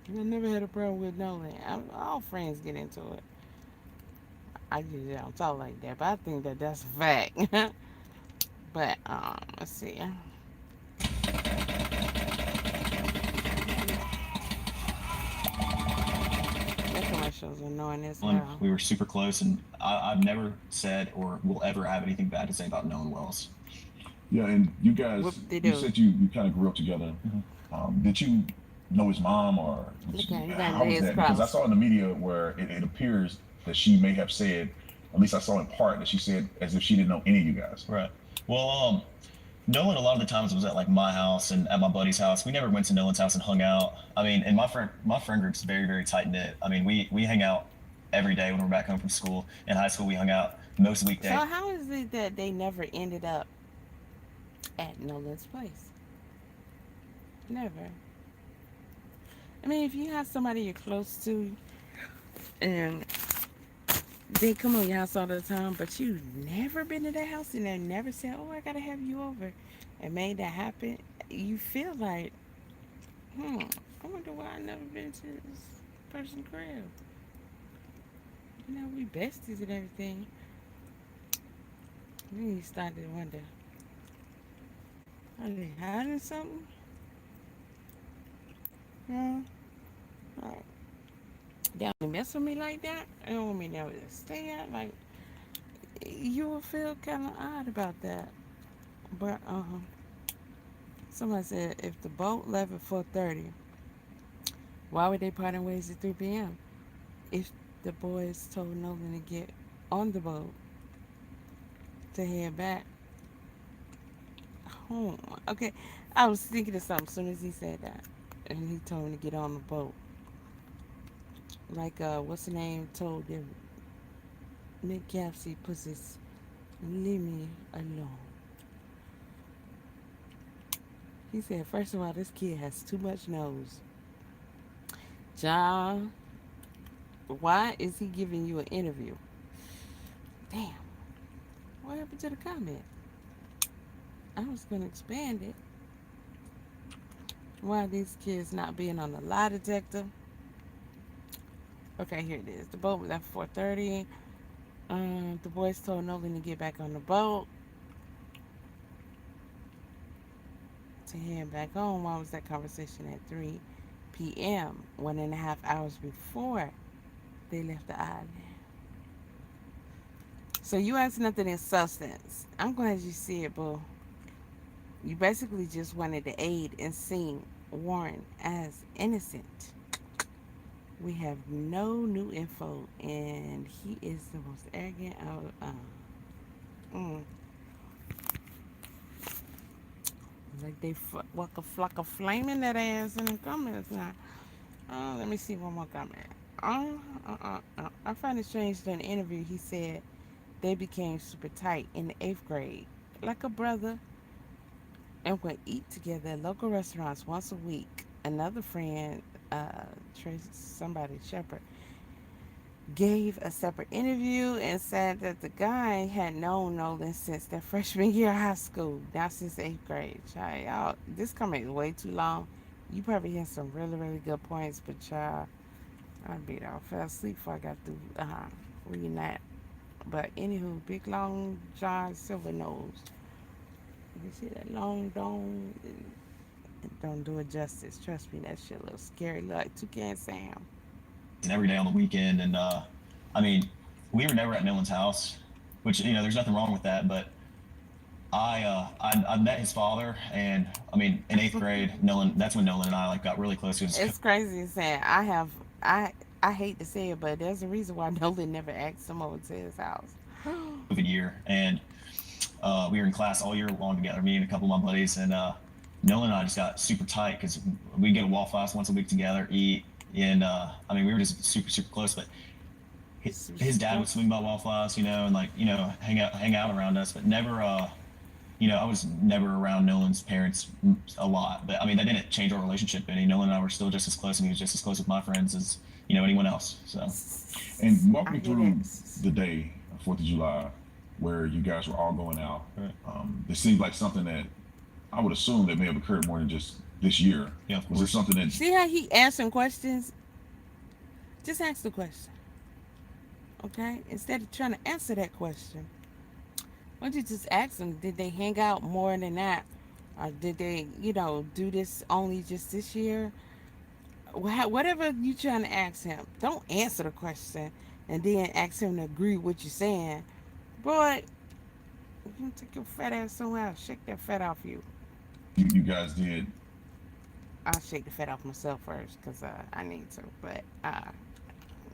I never had a problem with Nolan. All friends get into it. I usually don't talk like that, but I think that that's a fact. But let's see. That commercial's annoying as hell. We were super close, and I've never said or will ever have anything bad to say about Nolan Wells. Yeah, and you guys, Whoop-de-doo. you said you kind of grew up together. Did you know his mom, or how was that? Because I saw in the media where it appears that she may have said, at least I saw in part, that she said as if she didn't know any of you guys. Right. Well, Nolan a lot of the times was at like my house and at my buddy's house. We never went to Nolan's house and hung out. I mean, and my friend group's very, very tight knit. I mean, we hang out every day when we're back home from school. In high school, we hung out most weekdays. So how is it that they never ended up at Nolan's place? Never. I mean, if you have somebody you're close to and they come on your house all the time, but you've never been to their house and they never said, "Oh, I gotta have you over," and made that happen, you feel like, I wonder why I never been to this person's crib. You know, we besties and everything. Then you start to wonder, are they hiding something? Yeah. Right. They don't mess with me like that. They don't want me to stay at. Like, you will feel kind of odd about that. But somebody said if the boat left at 4:30, why would they parting ways at 3 p.m.? If the boys told Nolan to get on the boat to head back home. Okay, I was thinking of something as soon as he said that, and he told him to get on the boat. Like, what's the name told them, Nick Capsy pussies, leave me alone. He said, first of all, this kid has too much nose. John, why is he giving you an interview? Damn. What happened to the comment? I was going to expand it. Why are these kids not being on the lie detector? Okay, here it is. The boat left 4:30. The boys told Nolan to get back on the boat to head back home. Why was that conversation at 3 p.m., 1.5 hours before they left the island? So you asked nothing in substance. I'm glad you see it, boo. You basically just wanted to aid and sing Warren as innocent. We have no new info, and he is the most arrogant out. Like they walk a flock of flame in that ass in the comments now. Let me see one more comment. I find it strange that in an interview he said they became super tight in the 8th grade, like a brother, and would eat together at local restaurants once a week. Another friend, somebody, Shepherd, gave a separate interview and said that the guy had known Nolan since their freshman year of high school, not since 8th grade. Child, y'all, this comment is way too long. You probably had some really, really good points, but child, I fell asleep before I got through reading that. But anywho, big long John Silver nose. You see that long dome? It don't do it justice. Trust me, that shit looks scary. Look like Toucan Sam. And every day on the weekend, and I mean, we were never at Nolan's house, which, you know, there's nothing wrong with that, but I met his father, and I mean, in 8th grade, that's when Nolan and I like got really close to his. It's crazy saying I hate to say it, but there's a reason why Nolan never asked him over to his house. COVID year, and we were in class all year long together, me and a couple of my buddies, and Nolan and I just got super tight because we get a Waffle House once a week together, eat, and I mean, we were just super, super close, but his dad would swing by Waffle House, you know, and like, you know, hang out around us, but never, you know, I was never around Nolan's parents a lot, but I mean, that didn't change our relationship any. Nolan and I were still just as close, and he was just as close with my friends as, you know, anyone else. So, and walk me through the day of 4th of July where you guys were all going out. It seemed like something that I would assume that may have occurred more than just this year. Yeah, was it something that... See how he answering questions? Just ask the question. Okay? Instead of trying to answer that question, why don't you just ask them, did they hang out more than that? Or did they, you know, do this only just this year? Whatever you trying to ask him, don't answer the question and then ask him to agree with what you're saying. Boy, you can take your fat ass somewhere else. Shake that fat off you. You guys did. I'll shake the fat off myself first because I need to. But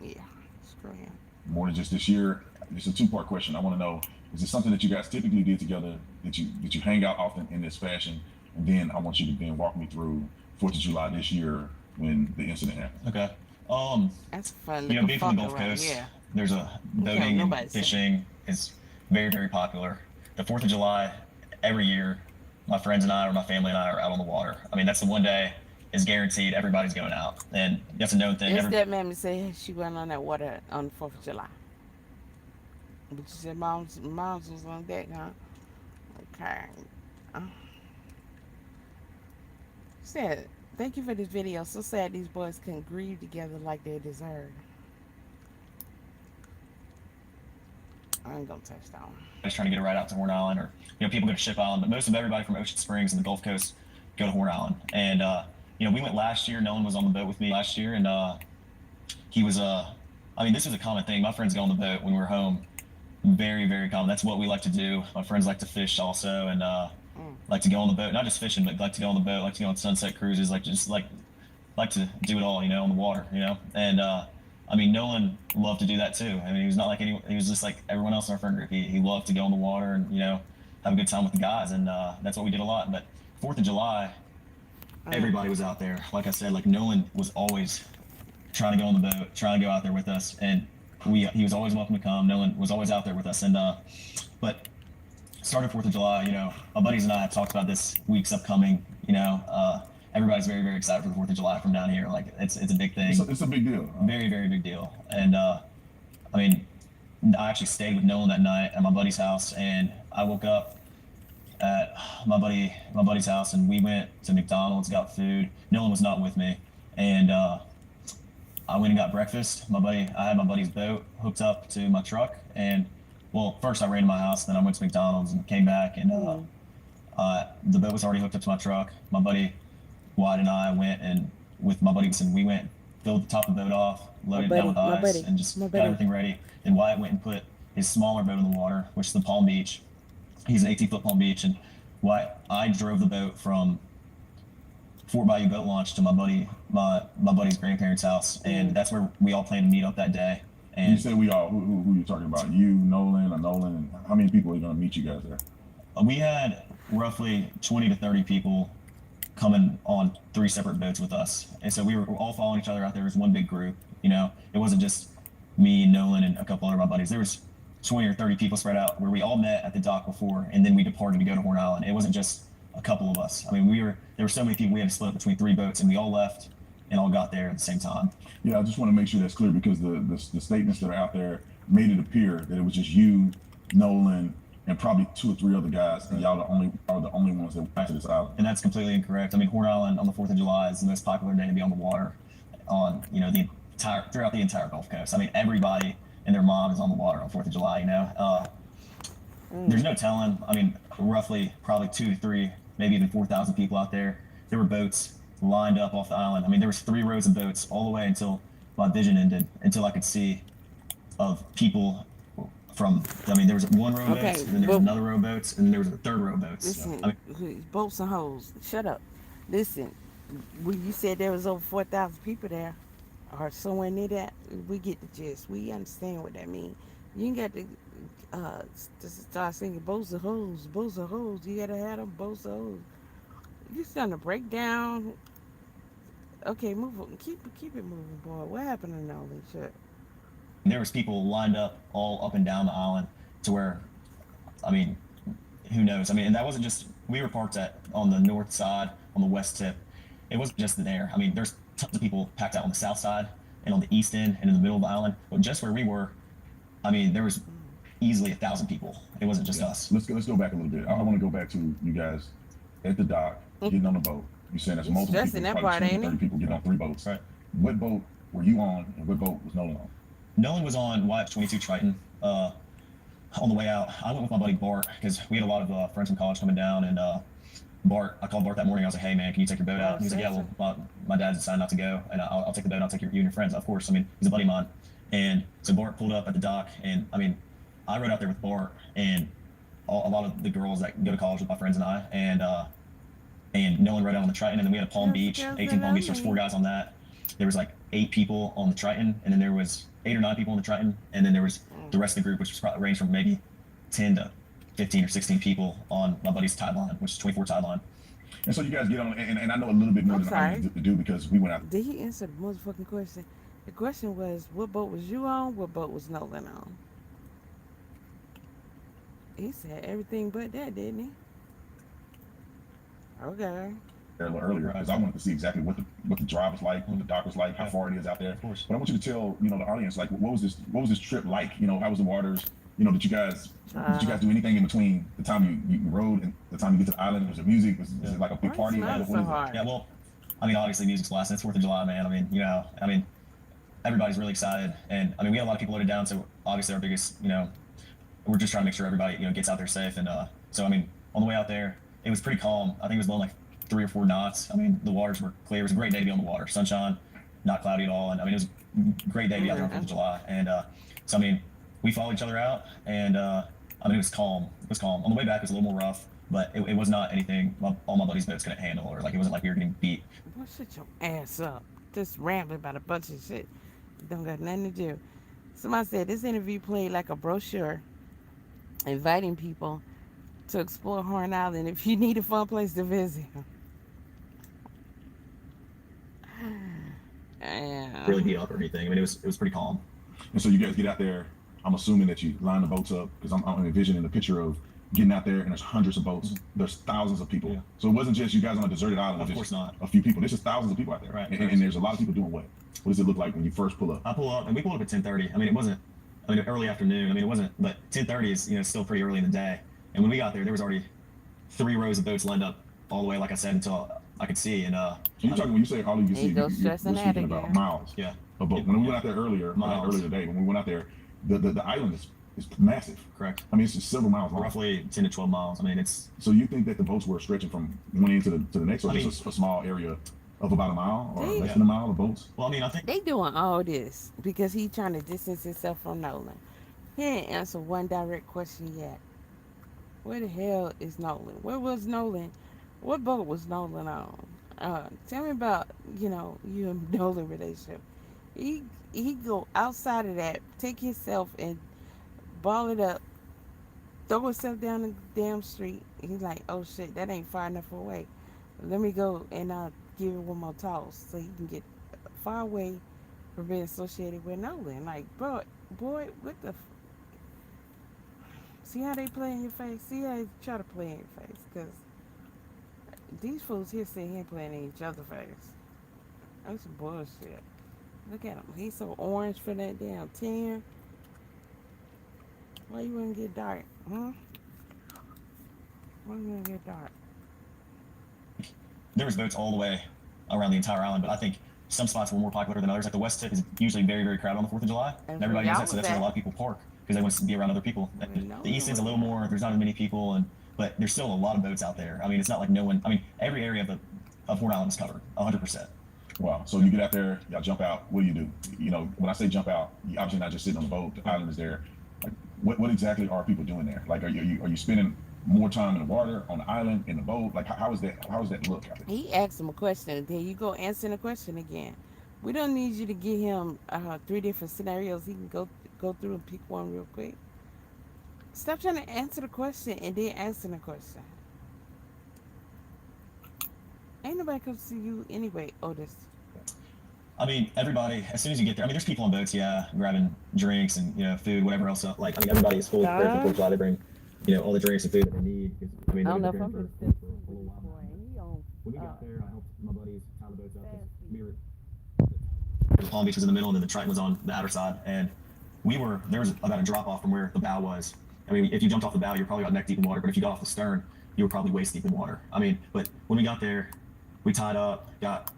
yeah, screw him. More than just this year. It's a 2-part question. I want to know, is it something that you guys typically did together, that you hang out often in this fashion? And then I want you to then walk me through 4th of July this year when the incident happened. Okay. That's fun. You know, being from the Gulf Coast, there's a boating and fishing is very, very popular. The 4th of July, every year, my friends and I, or my family and I, are out on the water. I mean, that's the one day is guaranteed everybody's going out, and that's a known thing. Your stepmammy said she went on that water on the 4th of July. But you said mom's was on deck, huh? Okay. Said, thank you for this video. So sad these boys couldn't grieve together like they deserve. I ain't gonna touch that one. Just trying to get a ride out to Horn Island, or, you know, people go to Ship Island, but most of everybody from Ocean Springs and the Gulf Coast go to Horn Island. And you know, we went last year. Nolan was on the boat with me last year, and he was I mean, this was a common thing. My friends go on the boat when we're home. Very, very common. That's what we like to do. My friends like to fish also, and like to go on the boat. Not just fishing, but like to go on the boat, like to go on sunset cruises, like to do it all, you know, on the water, you know. And I mean, Nolan loved to do that too. I mean, he was not like he was just like everyone else in our friend group. He loved to go on the water and, you know, have a good time with the guys, and that's what we did a lot. But 4th of July, everybody was out there. Like I said, like Nolan was always trying to go on the boat, trying to go out there with us, and he was always welcome to come. Nolan was always out there with us, and but started 4th of July, my buddies and I have talked about this week's upcoming, everybody's very, very excited for the 4th of July from down here. Like it's a big thing. It's a big deal. Very, very big deal. And I actually stayed with Nolan that night at my buddy's house, and I woke up at my buddy's house, and we went to McDonald's, got food. Nolan was not with me, and I went and got breakfast. I had my buddy's boat hooked up to my truck, and well, first I ran to my house, then I went to McDonald's and came back, and the boat was already hooked up to my truck. My buddy Wyatt and I went, and with my buddies, and we went, filled the top of the boat off, loaded it down with ice, and just got everything ready. Then Wyatt went and put his smaller boat in the water, which is the Palm Beach. He's an 18-foot Palm Beach, and I drove the boat from Fort Bayou boat launch to my buddy's grandparents' house, and that's where we all planned to meet up that day. And you said we all, who you talking about? You, Nolan, and how many people are going to meet you guys there? We had roughly 20 to 30 people coming on 3 separate boats with us, and so we were all following each other out there as one big group. It wasn't just me, Nolan, and a couple other of my buddies. There was 20 or 30 people spread out where we all met at the dock before, and then we departed to go to Horn Island. It wasn't just a couple of us. I mean, there were so many people, we had to split up between 3 boats, and we all left and all got there at the same time. Yeah, I just want to make sure that's clear, because the statements that are out there made it appear that it was just you, Nolan, and probably 2 or 3 other guys, and y'all are the only ones that went to this island. And that's completely incorrect. I mean, Horn Island on the 4th of July is the most popular day to be on the water throughout the entire Gulf Coast. I mean, everybody and their mom is on the water on 4th of July, There's no telling. I mean, roughly probably 2 to 3, maybe even 4,000 people out there. There were boats lined up off the island. I mean, there was 3 rows of boats all the way until my vision ended, until I could see of people there was 1 row of boats, and then there was another row of boats, and then there was a 3rd row of boats. Listen, boats and hoes. Shut up. Listen, when you said there was over 4,000 people there, or somewhere near that, we get the gist. We understand what that means. You ain't got to start singing boats and hoes, boats and hoes. You gotta have them boats and hoes. You starting to break down. Okay, move on. Keep it moving, boy. What happened to Nolan? Shit. There was people lined up all up and down the island to where, I mean, who knows? I mean, and that wasn't just, we were parked on the north side, on the west tip. It wasn't just there. I mean, there's tons of people packed out on the south side and on the east end and in the middle of the island. But just where we were, I mean, there was easily 1,000 people. It wasn't just us. Let's go back a little bit. I want to go back to you guys at the dock, getting on the boat. You saying there's multiple people, that part, 20, ain't 30 people getting on 3 boats. Right. What boat were you on, and what boat was Nolan on? Nolan was on Wyatt's 22 Triton. On the way out, I went with my buddy Bart, because we had a lot of friends from college coming down, and I called Bart that morning. I was like, "Hey man, can you take your boat out?" And he's like, "Yeah, well, my dad decided not to go, and I'll take the boat. I'll take you and your friends." Of course, I mean, he's a buddy of mine. And so Bart pulled up at the dock, and I mean, I rode out there with Bart and a lot of the girls that go to college with my friends and I, and Nolan rode out on the Triton, and then we had a Palm Beach, 18 Palm Beach. There was 4 guys on that. There was like 8 people on the Triton, and then there was 8 or 9 people on the Triton, and then there was the rest of the group, which was probably ranged from maybe 10 to 15 or 16 people on my buddy's tide line, which is 24 tide line. And so you guys get on, and I know a little bit more than I need to do, because we went out. Did he answer the motherfucking question? The question was, what boat was you on? What boat was Nolan on? He said everything but that, didn't he? Okay. A little earlier, because I wanted to see exactly what the drive was like, what the dock was like, how far it is out there. Of course. But I want you to tell the audience, like, what was this trip like? How was the waters? Did you guys do anything in between the time you rode and the time you get to the island? Was there music? Was it like a big party? Yeah, well, I mean, obviously music's blasting. It's 4th of July, man. I mean, everybody's really excited, and I mean, we had a lot of people loaded down. So obviously, our biggest, we're just trying to make sure everybody, gets out there safe. And so I mean, on the way out there, it was pretty calm. I think it was blowing like 3 or 4 knots. I mean, the waters were clear. It was a great day to be on the water. Sunshine, not cloudy at all. And I mean, it was a great day to be out there on 4th of July. And so I mean, we followed each other out, and I mean, it was calm. It was calm. On the way back, it was a little more rough, but it was not anything all my buddies' boats couldn't handle, or like it wasn't like we were getting beat. Boy, shut your ass up. Just rambling about a bunch of shit. Don't got nothing to do. Somebody said this interview played like a brochure, inviting people to explore Horn Island if you need a fun place to visit. Really beat up or anything. I mean, it was pretty calm. And so you guys get out there. I'm assuming that you line the boats up, because I'm envisioning a picture of getting out there and there's hundreds of boats. There's thousands of people. Yeah. So it wasn't just you guys on a deserted island. Of with course just not. a few people. There's just thousands of people out there. Right. And there's a lot of people doing what? What does it look like when you first pull up? I pull up, and we pulled up at 10:30. I mean, it wasn't, early afternoon. I mean, it wasn't, but 10:30 is, still pretty early in the day. And when we got there was already 3 rows of boats lined up all the way, like I said, until I could see. And so you're talking, when you say all you can see, you're speaking about miles. Yeah. Of boat. When we went out there earlier today, when we went out there, the island is massive. Correct. I mean, it's just several miles long. Roughly 10 to 12 miles. I mean, it's. So you think that the boats were stretching from one end to the next, or just a small area of about a mile or less than a mile of boats? Well, I mean, I think they doing all this because he trying to distance himself from Nolan. He ain't answered one direct question yet. Where the hell is Nolan? Where was Nolan? What boat was Nolan on? Tell me about, you and Nolan relationship. He go outside of that, take himself and ball it up, throw himself down the damn street. He's like, oh shit, that ain't far enough away. Let me go and give it one more toss so he can get far away from being associated with Nolan. Like, boy, what the see how they play in your face? See how they try to play in your face? Because these fools here sitting here playing in each other's face. That's some bullshit. Look at him. He's so orange for that damn tan. Why you wouldn't get dark? Why you wouldn't get dark? There was boats all the way around the entire island, but I think some spots were more popular than others. Like the West Tip is usually very, very crowded on the 4th of July. And everybody knows that, so that's where a lot of people park because they want to be around other people. The East End's a little more, there's not as many people, but there's still a lot of boats out there. I mean, it's not like no one, every area of Horn Island is covered, 100%. Wow. So you get out there, y'all jump out. What do you do? When I say jump out, you're obviously not just sitting on the boat. The island is there. Like, what exactly are people doing there? Like, are you spending more time in the water, on the island, in the boat? Like, how is that look out there? He asked him a question. There you go, answering the question again. We don't need you to give him 3 different scenarios. He can go through and pick one real quick. Stop trying to answer the question and then answer the question. Ain't nobody come to see you anyway, Otis. Everybody, as soon as you get there, there's people on boats, grabbing drinks and, food, whatever else. Like, everybody is fully prepared for 4th of July. They bring, all the drinks and food that they need. I don't know if I'm going to say when we got there, I helped my buddies tie the boats up. The Palm Beach was in the middle, and then the Triton was on the outer side. And there was about a drop off from where the bow was. If you jumped off the bow, you're probably about neck deep in water. But if you got off the stern, you were probably waist deep in water. But when we got there, we tied up, got,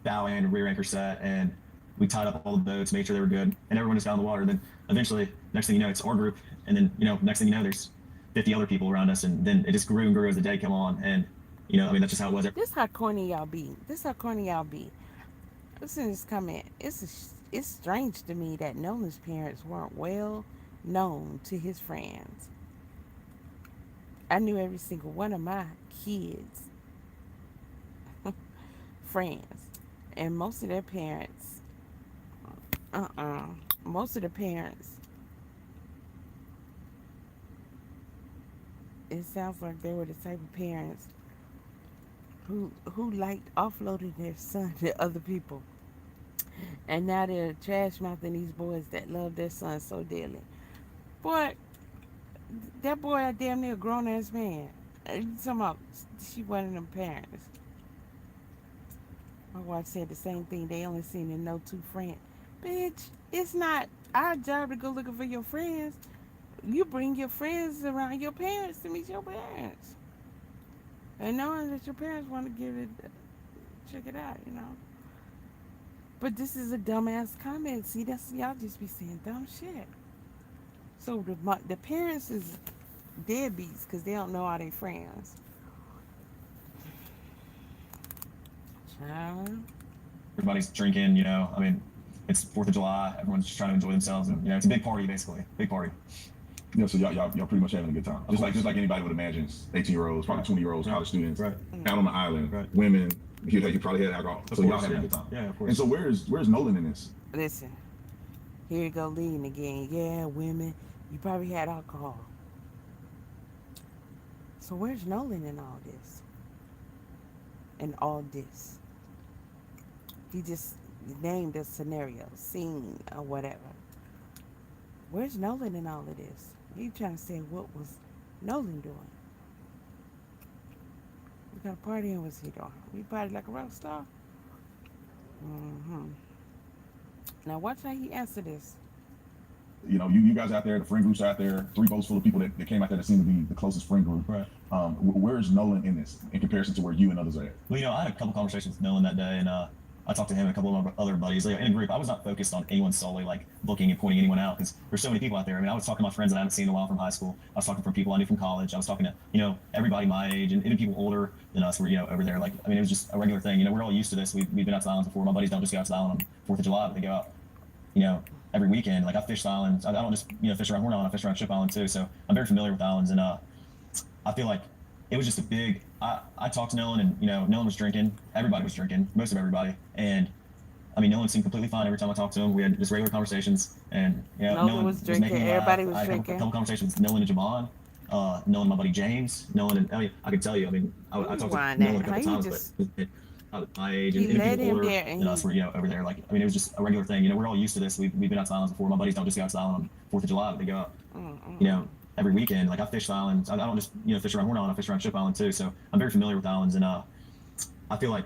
bow and rear anchor set, and we tied up all the boats, made sure they were good, and everyone was down in the water. Then eventually, next thing you know, it's our group, and then, next thing you know, there's 50 other people around us, and then it just grew and grew as the day came on, and, that's just how it was. This how corny y'all be. Listen to this comment. It's strange to me that Nolan's parents weren't well known to his friends. I knew every single one of my kids' friends. And most of their parents, it sounds like they were the type of parents who liked offloading their son to other people. And now they're trash mouthing these boys that love their son so dearly. Boy, that boy a damn near grown ass man. You talking about she one of them parents. My wife said the same thing. They only seen and know 2 friends. Bitch, it's not our job to go looking for your friends. You bring your friends around your parents to meet your parents. And knowing that your parents want to check it out, But this is a dumbass comment. See, that's y'all just be saying dumb shit. So the parents is deadbeats because they don't know all their friends. Everybody's drinking, it's 4th of July. Everyone's just trying to enjoy themselves, and it's a big party, basically, big party. Yeah, so y'all pretty much having a good time. Just like anybody would imagine, 18-year-olds, probably 20-year-olds, college students, out on the island, women. You probably had alcohol, so y'all having a good time. Yeah, of course. And so where's Nolan in this? Listen, here you go leading again. Yeah, women. You probably had alcohol. So where's Nolan in all this? And all this? He just named a scenario, scene, or whatever. Where's Nolan in all of this? You trying to say what was Nolan doing? What kind of partying was he doing? We party like a rock star? Mm-hmm. Now watch how he answer this. You know, you guys out there, the friend groups out there, 3 boats full of people that came out there that seem to be the closest friend group. Right. Where is Nolan in this in comparison to where you and others are at? Well, you know, I had a couple conversations with Nolan that day, and I talked to him and a couple of my other buddies. Like, in a group, I was not focused on anyone solely, like booking and pointing anyone out, because there's so many people out there. I mean, I was talking to my friends that I haven't seen in a while from high school. I was talking from people I knew from college. I was talking to, you know, everybody my age, and even people older than us were, you know, over there. Like, I mean, it was just a regular thing. You know, we're all used to this. We've been out to the islands before. My buddies don't just go out to the island on 4th of July, but they go out, you know, every weekend. Like, I fish the islands. I don't just, you know, fish around Horn Island. I fish around Ship Island too. So I'm very familiar with islands, and I feel like it was just a big. I talked to Nolan, and you know, Nolan was drinking. Everybody was drinking. Most of everybody, and I mean, Nolan seemed completely fine every time I talked to him. We had just regular conversations, and you know, Nolan was drinking. making me laugh. Everybody was I had drinking. a couple conversations with Nolan and Javon, Nolan and my buddy James, Nolan, and I mean, I could tell you. I mean, I talked to Nolan a couple times, but my age and people older than us were, you know, over there. Like, I mean, it was just a regular thing. You know, we're all used to this. We've been out to the islands before. My buddies don't just go out to the island on 4th of July, but they go out, you know, every weekend. Like, I fish the islands. I don't just, you know, fish around Horn Island. I fish around Ship Island too. So I'm very familiar with islands, and I feel like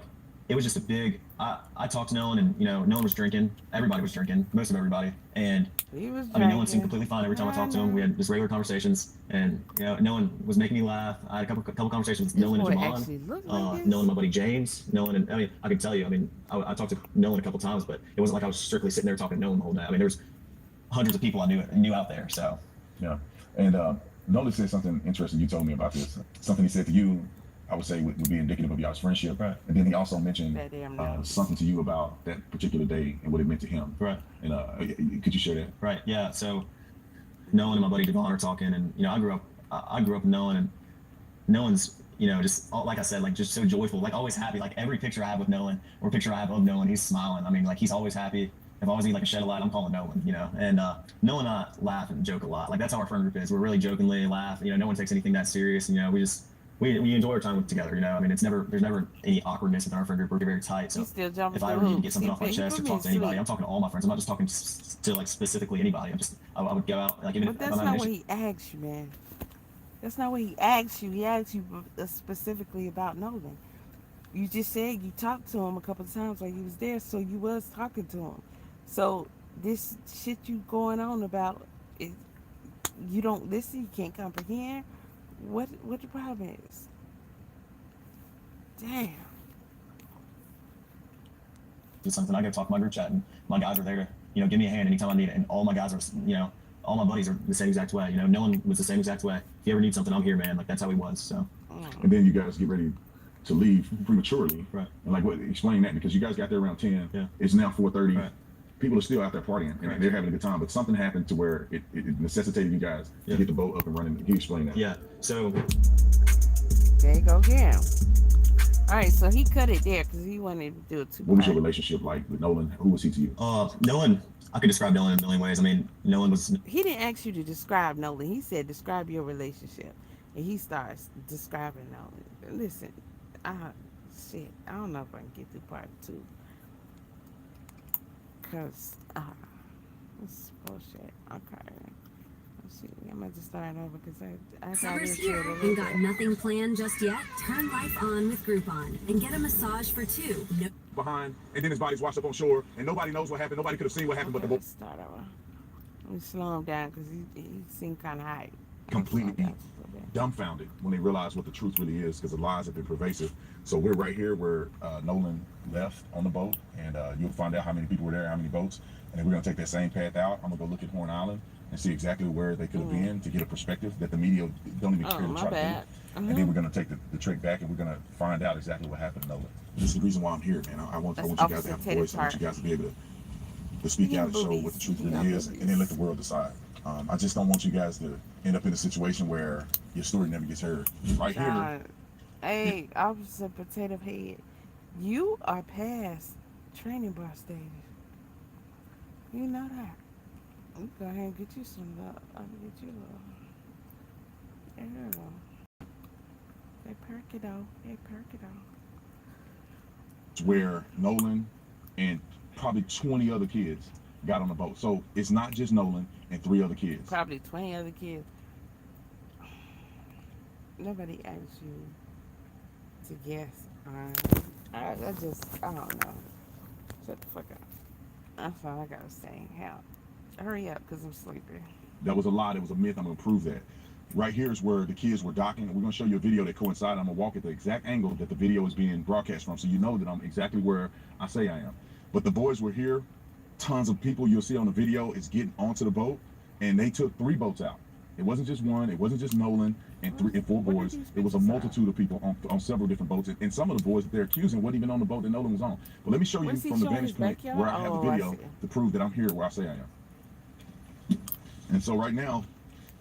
it was just a big. I talked to Nolan, and you know, Nolan was drinking. Everybody was drinking. Most of everybody, and he was I mean, Nolan seemed completely fine every time I talked to him. We had just regular conversations, and you know, Nolan was making me laugh. I had a couple conversations with Nolan and Javon, Nolan and my buddy James, Nolan, and I mean, I could tell you. I mean, I talked to Nolan a couple times, but it wasn't like I was strictly sitting there talking to Nolan the whole day. I mean, there was hundreds of people I knew out there. So yeah, and Nolan said something interesting. You told me about this. Something he said to you, I would say would be indicative of y'all's friendship. Right. And then he also mentioned something to you about that particular day and what it meant to him. Right. And could you share that? Right. Yeah. So Nolan and my buddy Devon are talking, and you know, I grew up with Nolan, and Nolan's, you know, just like I said, like just so joyful, like always happy. Like every picture I have with Nolan or picture I have of Nolan, he's smiling. I mean, like he's always happy. If I always need like a shed of light, I'm calling Nolan, you know. And Nolan and I laugh and joke a lot. Like that's how our friend group is. We're really jokingly laugh. You know, no one takes anything that serious. You know, we enjoy our time together. You know, I mean, there's never any awkwardness with our friend group. We're very tight. So if I ever need to get something off my chest or talk to anybody, I'm talking to all my friends. I'm not just talking to like specifically anybody. I would go out like even. But that's not what he asked you, man. That's not what he asked you. He asked you specifically about Nolan. You just said you talked to him a couple of times while you was there, so you was talking to him. So this shit you going on about, you don't listen, you can't comprehend. What the problem is? Damn. It's something I go talk to my group chat, and my guys are there to, you know, give me a hand anytime I need it. And all my guys are, you know, all my buddies are the same exact way. You know, Nolan was the same exact way. If you ever need something, I'm here, man. Like that's how he was. So. And then you guys get ready to leave prematurely. Right. And like, what? Explain that, because you guys got there around 10. Yeah. It's now 4:30. Right. People are still out there partying, and they're having a good time. But something happened to where it necessitated you guys to get the boat up and running. Can you explain that? Yeah. So. There you go again. All right, so he cut it there because he wanted to do it too. What was your relationship like with Nolan? Who was he to you? Nolan. I could describe Nolan in a million ways. I mean, Nolan was. He didn't ask you to describe Nolan. He said describe your relationship, and he starts describing Nolan. Listen, shit, I don't know if I can get through part 2. Cause this is bullshit. Okay. Let's see. I'm gonna just start over because I Summer's here and got nothing planned just yet? Turn life on with Groupon and get a massage for 2. No. Behind, and then his body's washed up on shore, and nobody knows what happened. Nobody could have seen what happened, but the boat. Start over. Let me slow him down because he seemed kind of hype. Completely dumbfounded when they realized what the truth really is, because the lies have been pervasive. So we're right here where Nolan left on the boat, and you'll find out how many people were there, how many boats, and then we're gonna take that same path out. I'm gonna go look at Horn Island and see exactly where they could have been to get a perspective that the media don't even care to try to get. And then we're gonna take the trek back, and we're gonna find out exactly what happened to Nolan. This is the reason why I'm here, man. I want you guys to have a voice. I want you guys to be able to speak out and show what the truth really is, and then let the world decide. I just don't want you guys to end up in a situation where your story never gets heard. Right here. Hey, Officer Potato Head, you are past training bar status. You know that. You go ahead and get you some love. I'll get you love. There you go. They perk it out. It's where Nolan and probably 20 other kids got on the boat. So it's not just Nolan and 3 other kids. Probably 20 other kids. Nobody asked you to guess. I don't know. Shut the fuck up. That's all I gotta say. Hell, hurry up, because I'm sleepy. That was a lie. It was a myth. I'm going to prove that. Right here is where the kids were docking. We're going to show you a video that coincides. I'm going to walk at the exact angle that the video is being broadcast from, so you know that I'm exactly where I say I am. But the boys were here. Tons of people you'll see on the video is getting onto the boat, and they took 3 boats out. It wasn't just one. It wasn't just Nolan and 4 boys. It was a multitude of people on several different boats. And some of the boys that they're accusing weren't even on the boat that Nolan was on. But let me show you from the vantage point where I have the video to prove that I'm here where I say I am. And so right now,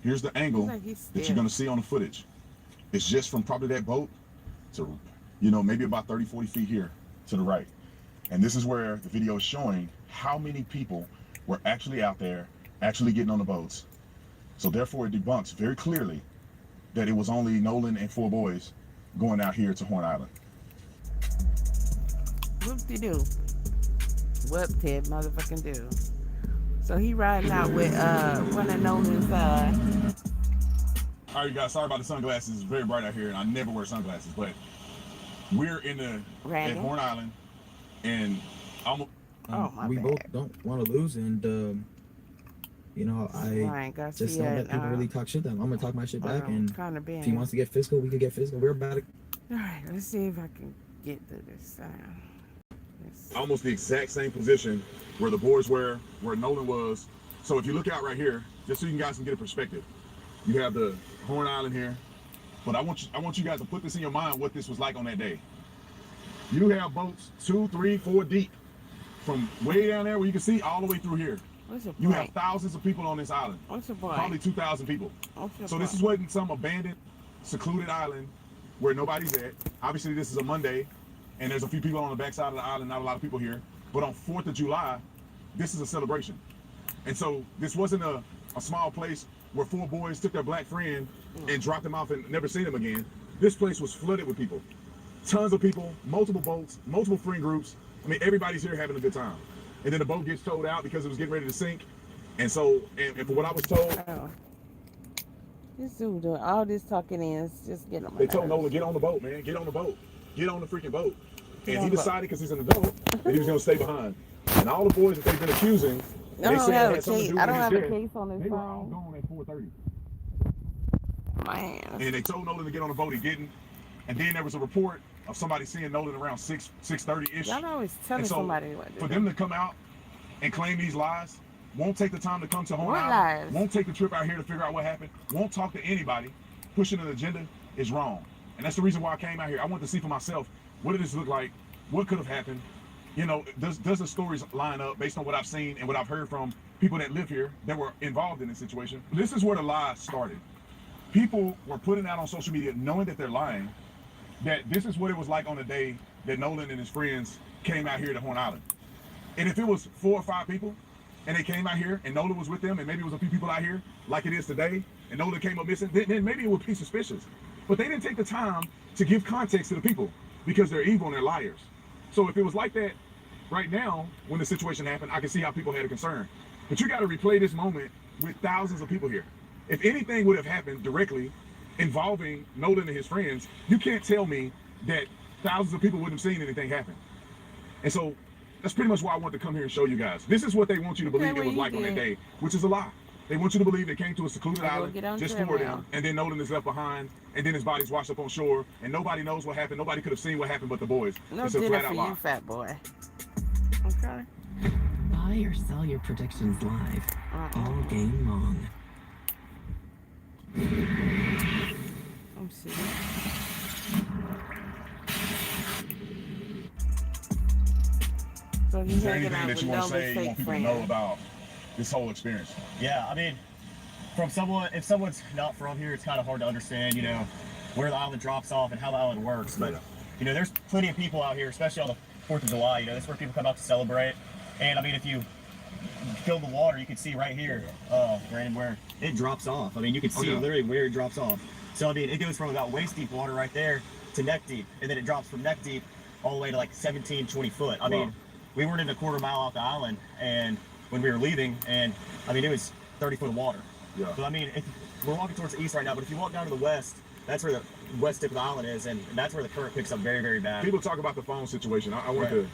here's the angle that you're going to see on the footage. It's just from probably that boat to, maybe about 30, 40 feet here to the right. And this is where the video is showing how many people were actually out there, actually getting on the boats. So therefore it debunks very clearly that it was only Nolan and 4 boys going out here to Horn Island. Whoop-de-doo. Whoop-de motherfucking do. So he riding out with one of Nolan's All right, guys, sorry about the sunglasses. It's very bright out here, and I never wear sunglasses, but we're at Horn Island, and we both don't want to lose, and I just don't let people really talk shit to them. I'm gonna talk my shit back, and if he wants to get physical, we could get physical. We're about it. All right, let's see if I can get through this. Almost the exact same position where the boys were, where Nolan was. So if you look out right here, just so you guys can get a perspective, you have the Horn Island here. But I want you guys to put this in your mind, what this was like on that day. You have boats 2, 3, 4 deep, from way down there where you can see all the way through here. You have thousands of people on this island. Probably 2,000 people. So this is wasn't some abandoned, secluded island where nobody's at. Obviously this is a Monday, and there's a few people on the backside of the island, not a lot of people here. But on 4th of July, this is a celebration. And so this wasn't a small place where 4 boys took their black friend and dropped him off and never seen him again. This place was flooded with people. Tons of people, multiple boats, multiple friend groups. I mean, everybody's here having a good time. And then the boat gets towed out because it was getting ready to sink. And so, and for what I was told, this dude doing all this talking is just get on my They told Nolan, get on the boat, man. Get on the boat. Get on the freaking boat. And he decided, because he's an adult, that he was going to stay behind. And all the boys that they've been accusing, they said it had something to do with I don't have his a case on this They were all phone. gone at 4:30. Man. And they told Nolan to get on the boat. He didn't. And then there was a report of somebody seeing Nolan around 6:30-ish. Y'all always telling somebody what to do. For them to come out and claim these lies, won't take the time to come to Horn Island, won't take the trip out here to figure out what happened, won't talk to anybody, pushing an agenda is wrong. And that's the reason why I came out here. I wanted to see for myself, what did this look like? What could have happened? Does the stories line up based on what I've seen and what I've heard from people that live here that were involved in this situation? This is where the lies started. People were putting out on social media, knowing that they're lying, that this is what it was like on the day that Nolan and his friends came out here to Horn Island. And if it was 4 or 5 people and they came out here and Nolan was with them, and maybe it was a few people out here like it is today, and Nolan came up missing, then maybe it would be suspicious. But they didn't take the time to give context to the people because they're evil and they're liars. So if it was like that right now, when the situation happened, I can see how people had a concern. But you got to replay this moment with thousands of people here. If anything would have happened directly involving Nolan and his friends, you can't tell me that thousands of people wouldn't have seen anything happen. And so that's pretty much why I wanted to come here and show you guys. This is what they want you to believe it was like on that day, which is a lie. They want you to believe they came to a secluded island just for them, and then Nolan is left behind, and then his body's washed up on shore, and nobody knows what happened. Nobody could have seen what happened but the boys. No it's a dinner flat for out you, lie. fat boy. Okay. Buy or sell your predictions live all game long. I'm serious. So Is there anything that you want to say, you want people to know about this whole experience? Yeah, I mean, if someone's not from here, it's kind of hard to understand, where the island drops off and how the island works. But, there's plenty of people out here, especially on the 4th of July, that's where people come out to celebrate. And I mean, if you fill the water, you can see right here, Brandon, where it drops off. I mean, you can see literally where it drops off. So, I mean, it goes from about waist deep water right there to neck deep. And then it drops from neck deep all the way to like 17, 20 foot. I mean, we weren't in a quarter mile off the island and when we were leaving, and I mean, it was 30 foot of water. Yeah. So I mean, we're walking towards the east right now, but if you walk down to the west, that's where the west tip of the island is, and that's where the current picks up very, very bad. People talk about the phone situation. I want to,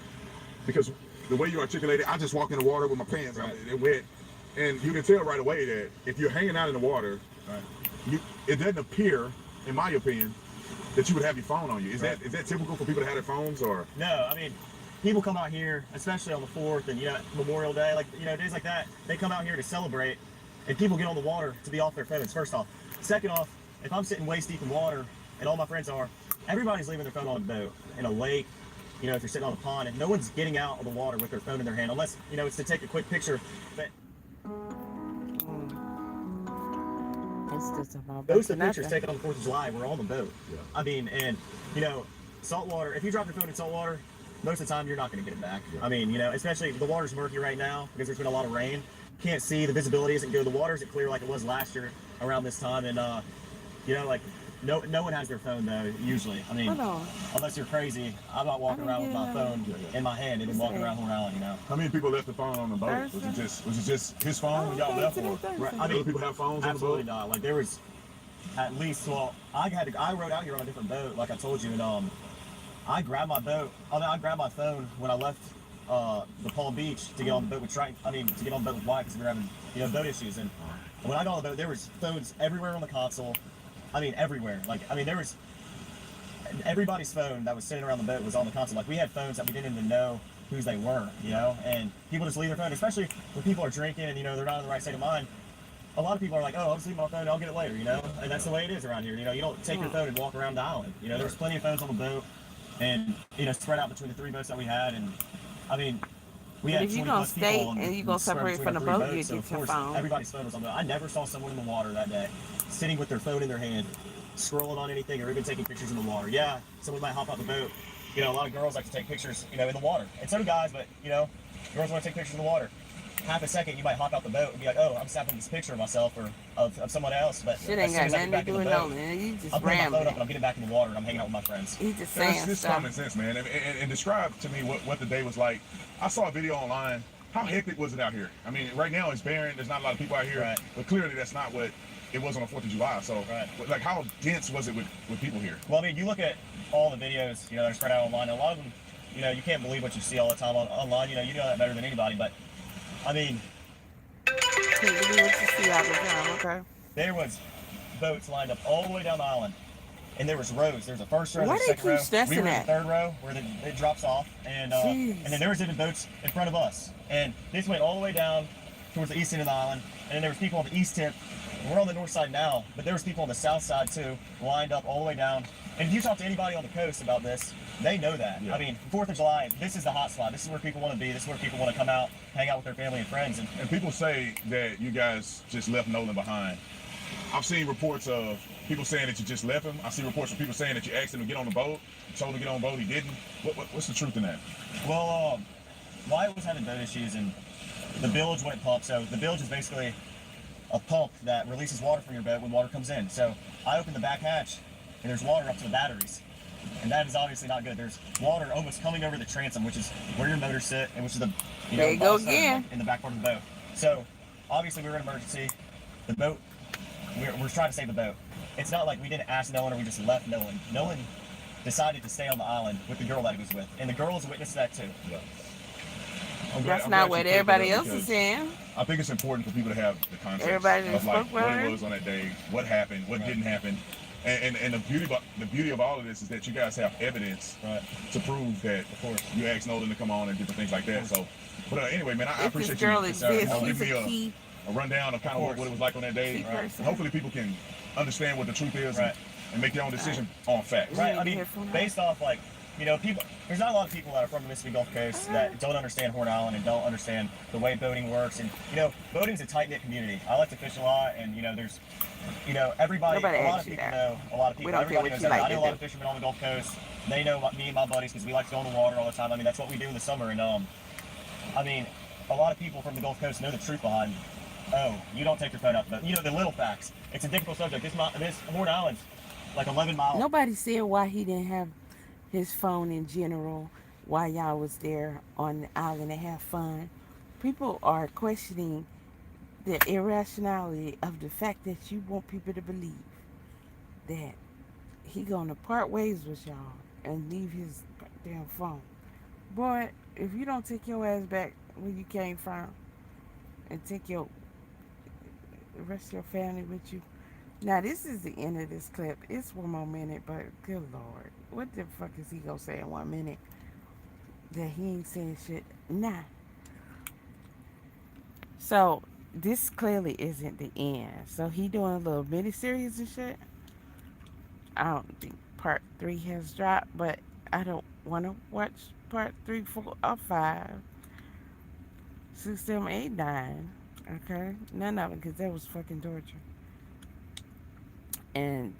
because the way you articulate it, I just walk in the water with my pants they're wet, and you can tell right away that if you're hanging out in the water, it doesn't appear, in my opinion, that you would have your phone on you. Is that typical for people to have their phones, or? No, I mean, people come out here, especially on the 4th and, Memorial Day, like, days like that, they come out here to celebrate, and people get on the water to be off their phones, first off. Second off, if I'm sitting waist deep in water, and all my friends are, everybody's leaving their phone on a boat, in a lake, if you're sitting on a pond, and no one's getting out of the water with their phone in their hand, unless, it's to take a quick picture. But those are the pictures taken on the 4th of July were on the boat. Yeah. I mean, and, saltwater, if you drop your phone in saltwater, most of the time you're not going to get it back. Yeah. I mean, especially the water's murky right now because there's been a lot of rain. Can't see, the visibility isn't good. The water isn't clear like it was last year around this time. And, no one has their phone though, usually. I mean, unless you're crazy, I'm not walking around with my phone in my hand and then walking around Horn Island, How many people left the phone on the boat? Was it just his phone when y'all left? Or I mean, other people have phones on the boat? Absolutely not. Like there was at least, I rode out here on a different boat, like I told you, and I grabbed my phone when I left the Palm Beach to get on the boat with to get on the boat with Wyatt because we were having, boat issues. And when I got on the boat, there was phones everywhere on the console. I mean, everywhere. There was everybody's phone that was sitting around the boat was on the console. Like we had phones that we didn't even know whose they were, and people just leave their phone, especially when people are drinking and, they're not in the right state of mind. A lot of people are like, oh, I'll just leave my phone, I'll get it later, and that's the way it is around here. You don't take your phone and walk around the island. There's plenty of phones on the boat and, spread out between the 3 boats that we had. And I mean, we had 20 plus people and you're going to separate from the boat, you get your phone. Everybody's phone was on the boat. I never saw someone in the water that day sitting with their phone in their hand, scrolling on anything or even taking pictures in the water. Yeah, someone might hop out the boat. A lot of girls like to take pictures, in the water. And so do guys, but, girls want to take pictures in the water. Half a second, you might hop out the boat and be like, oh, I'm snapping this picture of myself or of someone else. But shit ain't got nothing to do with Nolan. You just I'm putting my phone up and I'm getting back in the water and I'm hanging out with my friends. He's just saying That's common sense, man. And describe to me what the day was like. I saw a video online. How hectic was it out here? I mean, right now it's barren. There's not a lot of people out here. But clearly that's not what it was on the 4th of July. So, how dense was it with people here? Well, I mean, you look at all the videos, that are spread out online. A lot of them, you can't believe what you see all the time online. You know that better than anybody. But, I mean, there was boats lined up all the way down the island. And there was rows. There's a first row, there's a second row. We were in the 3rd row where it drops off. And then there was even boats in front of us. And this went all the way down towards the east end of the island. And then there was people on the east tip. We're on the north side now, but there was people on the south side too, lined up all the way down. And if you talk to anybody on the coast about this, they know that. Yeah. I mean, 4th of July, this is the hot spot. This is where people want to be. This is where people want to come out, hang out with their family and friends. And people say that you guys just left Nolan behind. I've seen reports of people saying that you just left him. I've seen reports of people saying that you asked him to get on the boat, you told him to get on the boat, he didn't. What's the truth in that? Well, Wyatt was having boat issues and the bilge wouldn't pump. So the bilge is basically a pump that releases water from your boat when water comes in. So I opened the back hatch and there's water up to the batteries. And that is obviously not good. There's water almost coming over the transom, which is where your motors sit and which is the there you go again in the back part of the boat. So obviously we were in an emergency. The boat, we're trying to save the boat. It's not like we didn't ask Nolan or we just left Nolan. Nolan decided to stay on the island with the girl that he was with. And the girls witnessed that too. Yeah. That's not what everybody else is saying. I think it's important for people to have the context of what it was on that day, what happened, what didn't happen. And the beauty of all of this is that you guys have evidence to prove that, of course, you asked Nolan to come on and different things like that. So, but anyway, man, I appreciate you giving me a rundown of kind of what it was like on that day. And hopefully people can understand what the truth is and make their own decision on facts. Right. I mean, based off people, there's not a lot of people that are from the Mississippi Gulf Coast that don't understand Horn Island and don't understand the way boating works. And, boating's a tight-knit community. I like to fish a lot, and, there's, everybody, a lot of people know a lot of people. Everybody knows everybody. I know a lot of fishermen on the Gulf Coast. They know me and my buddies because we like to go in the water all the time. I mean, that's what we do in the summer. And, I mean, a lot of people from the Gulf Coast know the truth behind, you don't take your phone out the boat. The little facts. It's a difficult subject. This Horn Island's like 11 miles. Nobody said why he didn't have his phone in general while y'all was there on the island to have fun. People are questioning the irrationality of the fact that you want people to believe that he gonna part ways with y'all and leave his damn phone. Boy, if you don't take your ass back where you came from and take the rest of your family with you. Now, this is the end of this clip. It's one more minute, but good Lord. What the fuck is he gonna say in 1 minute that he ain't saying shit? Nah. So, this clearly isn't the end. So, he doing a little mini-series and shit. I don't think part 3 has dropped, but I don't want to watch part 3, 4, or 5, 6, 7, 8, 9. Okay? None of it, because that was fucking torture. And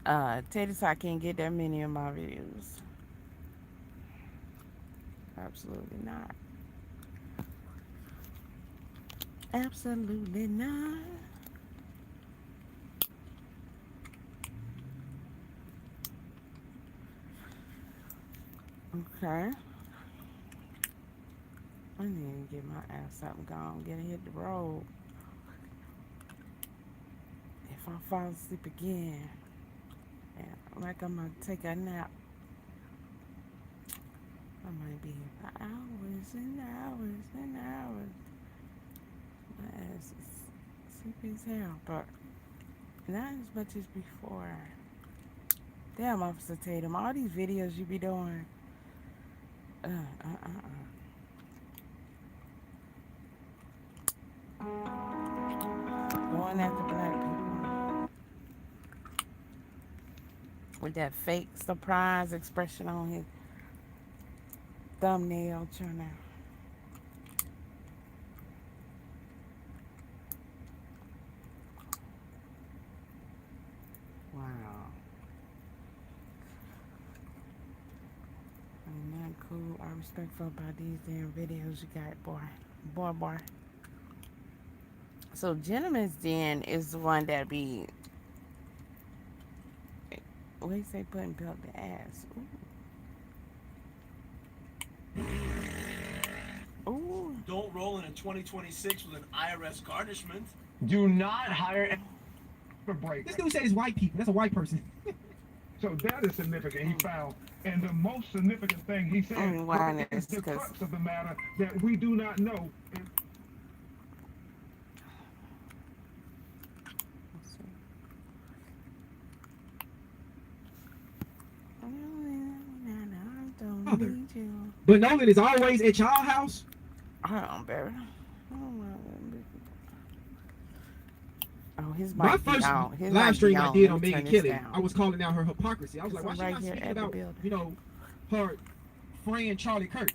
Teddy said I can't get that many of my videos. Absolutely not. Absolutely not. Okay. I need to get my ass up and gone. Get hit the road. If I fall asleep again, like I'm gonna take a nap, I might be here for hours and hours and hours. My ass is sleepy as hell, but not as much as before. Damn, Officer Tatum, all these videos you be doing. Going after black people with that fake surprise expression on his thumbnail, trying to. Wow. Ain't that cool or respectful about these damn videos you got, boy. So Gentleman's Den is the one that be, what do you say, putting belt to ass? Ooh. Don't roll in 2026 with an IRS garnishment. Do not hire for break. This dude said it's white people. That's a white person. So that is significant. He found, and the most significant thing he said is the crux of the matter that we do not know. But Nolan is always at y'all house. Hold on, baby. Oh, his my first live stream I did on Megan Kelly, I was calling out her hypocrisy. I was like, why she not speaking about, her friend Charlie Kirk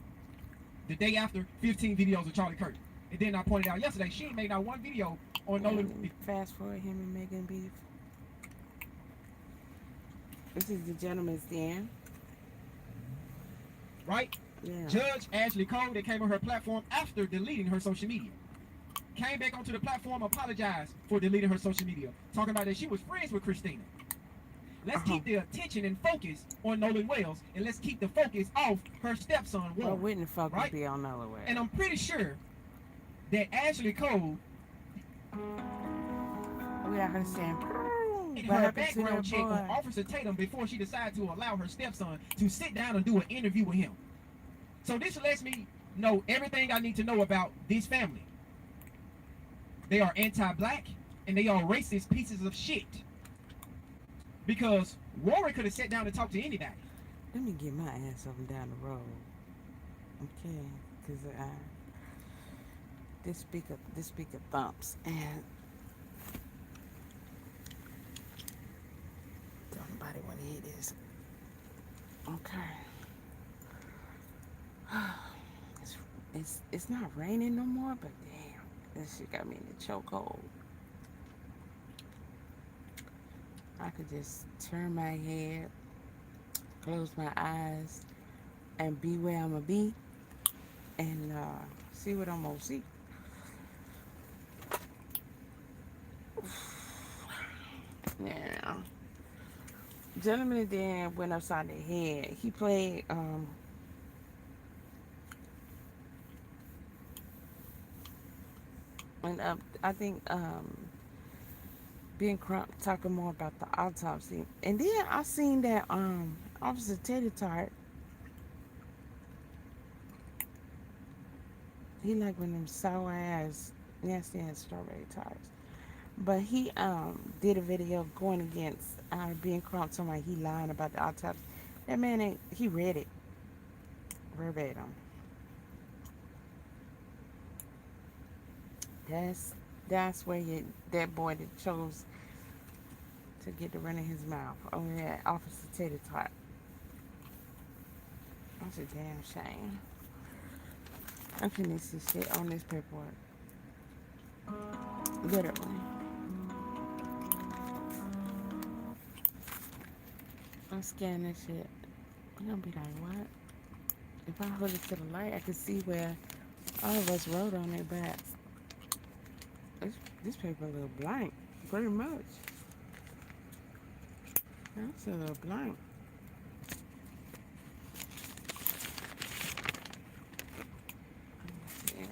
the day after 15 videos of Charlie Kirk? And then I pointed out yesterday she ain't made not one video on Nolan. Fast forward him and Megan beef. This is the Gentleman's Den. Right? Yeah. Judge Ashley Cole, that came on her platform after deleting her social media, came back onto the platform, apologized for deleting her social media, talking about that she was friends with Christina. Let's keep the attention and focus on Nolan Wells, and let's keep the focus off her stepson, Warren. Well, wouldn't the fuck be on Nolan Wells? And I'm pretty sure that Ashley Cole, we understand her background check on Officer Tatum before she decided to allow her stepson to sit down and do an interview with him. So this lets me know everything I need to know about this family. They are anti-black and they are racist pieces of shit. Because Warren could have sat down and talked to anybody. Let me get my ass up and down the road. Okay, because this speaker thumps and don't nobody want to hear this. Okay. It's not raining no more, but damn, this shit got me in the chokehold. I could just turn my head, close my eyes, and be where I'm gonna be, and see what I'm gonna see. Yeah. Gentleman then went upside the head. He played and I think being Crump talking more about the autopsy. And then I seen that Officer Teddy Tart, he like one of them sour ass, nasty ass strawberry tarts. But he did a video going against being Crump talking about he lying about the autopsy. That man ain't, he read it verbatim. That's where that boy that chose to get the run in his mouth over there, Officer Teddy Tart. That's a damn shame. I couldn't see shit on this paperwork. Literally. I'm scanning this shit. I'm gonna be like, what? If I hold it to the light, I can see where all of us wrote on it, but this paper a little blank, pretty much. That's a little blank. Yeah.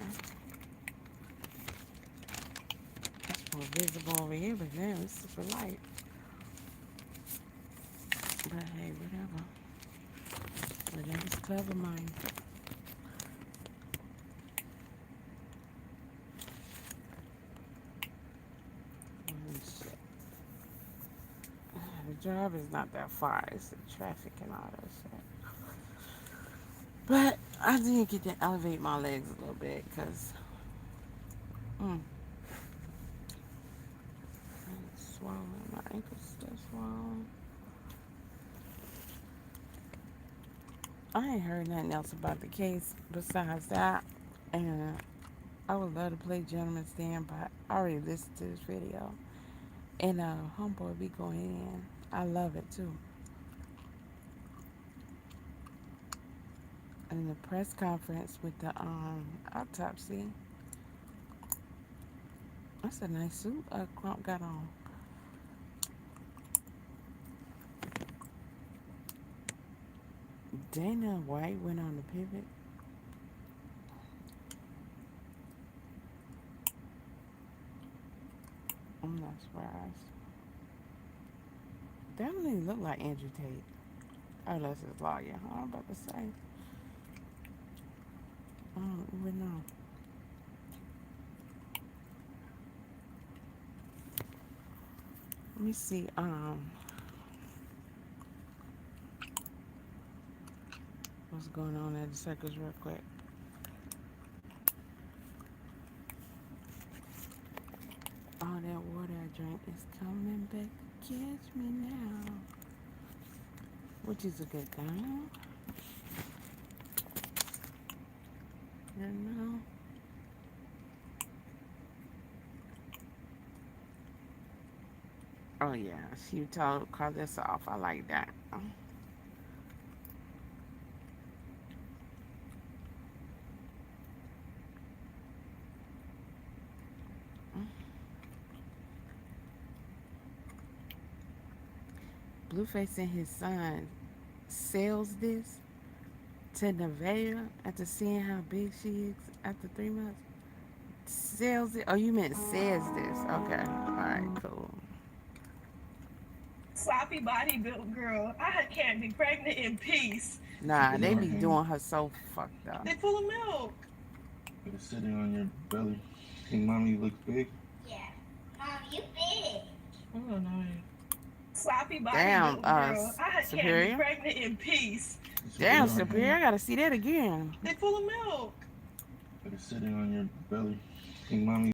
That's more visible over here, but now it's super light. But hey, whatever. Whatever's clever mind. The job is not that far. It's the traffic and all that shit. But I did get to elevate my legs a little bit because I'm swollen. My ankle's still swollen. I ain't heard nothing else about the case besides that. And I would love to play Gentleman's Stand, but I already listened to this video. And homeboy be going in. I love it too. And the press conference with the autopsy. That's a nice suit Crump got on. Dana White went on the pivot. I'm not surprised. That don't even look like Andrew Tate. Unless it's lawyer. I'm about to say. I don't even know. Let me see. What's going on at the circus real quick. All that water I drank is coming back to catch me now. Which is a good thing. You know? Oh yeah, she told Carlos off. I like that. Blueface and his son sells this to Nevada after seeing how big she is after 3 months. Sells it? Oh, you meant says this. Okay. Alright, cool. Sloppy body built girl. I can't be pregnant in peace. Nah, they be doing her so fucked up. They full of milk. It's sitting on your belly. Think mommy looks big? Yeah. Mom, you big. Oh, no. Sloppy body Damn, built girl. I Superior? can't be pregnant in peace. Damn, Superior, I gotta see that again. They full of milk. It's sitting on your belly. Think mommy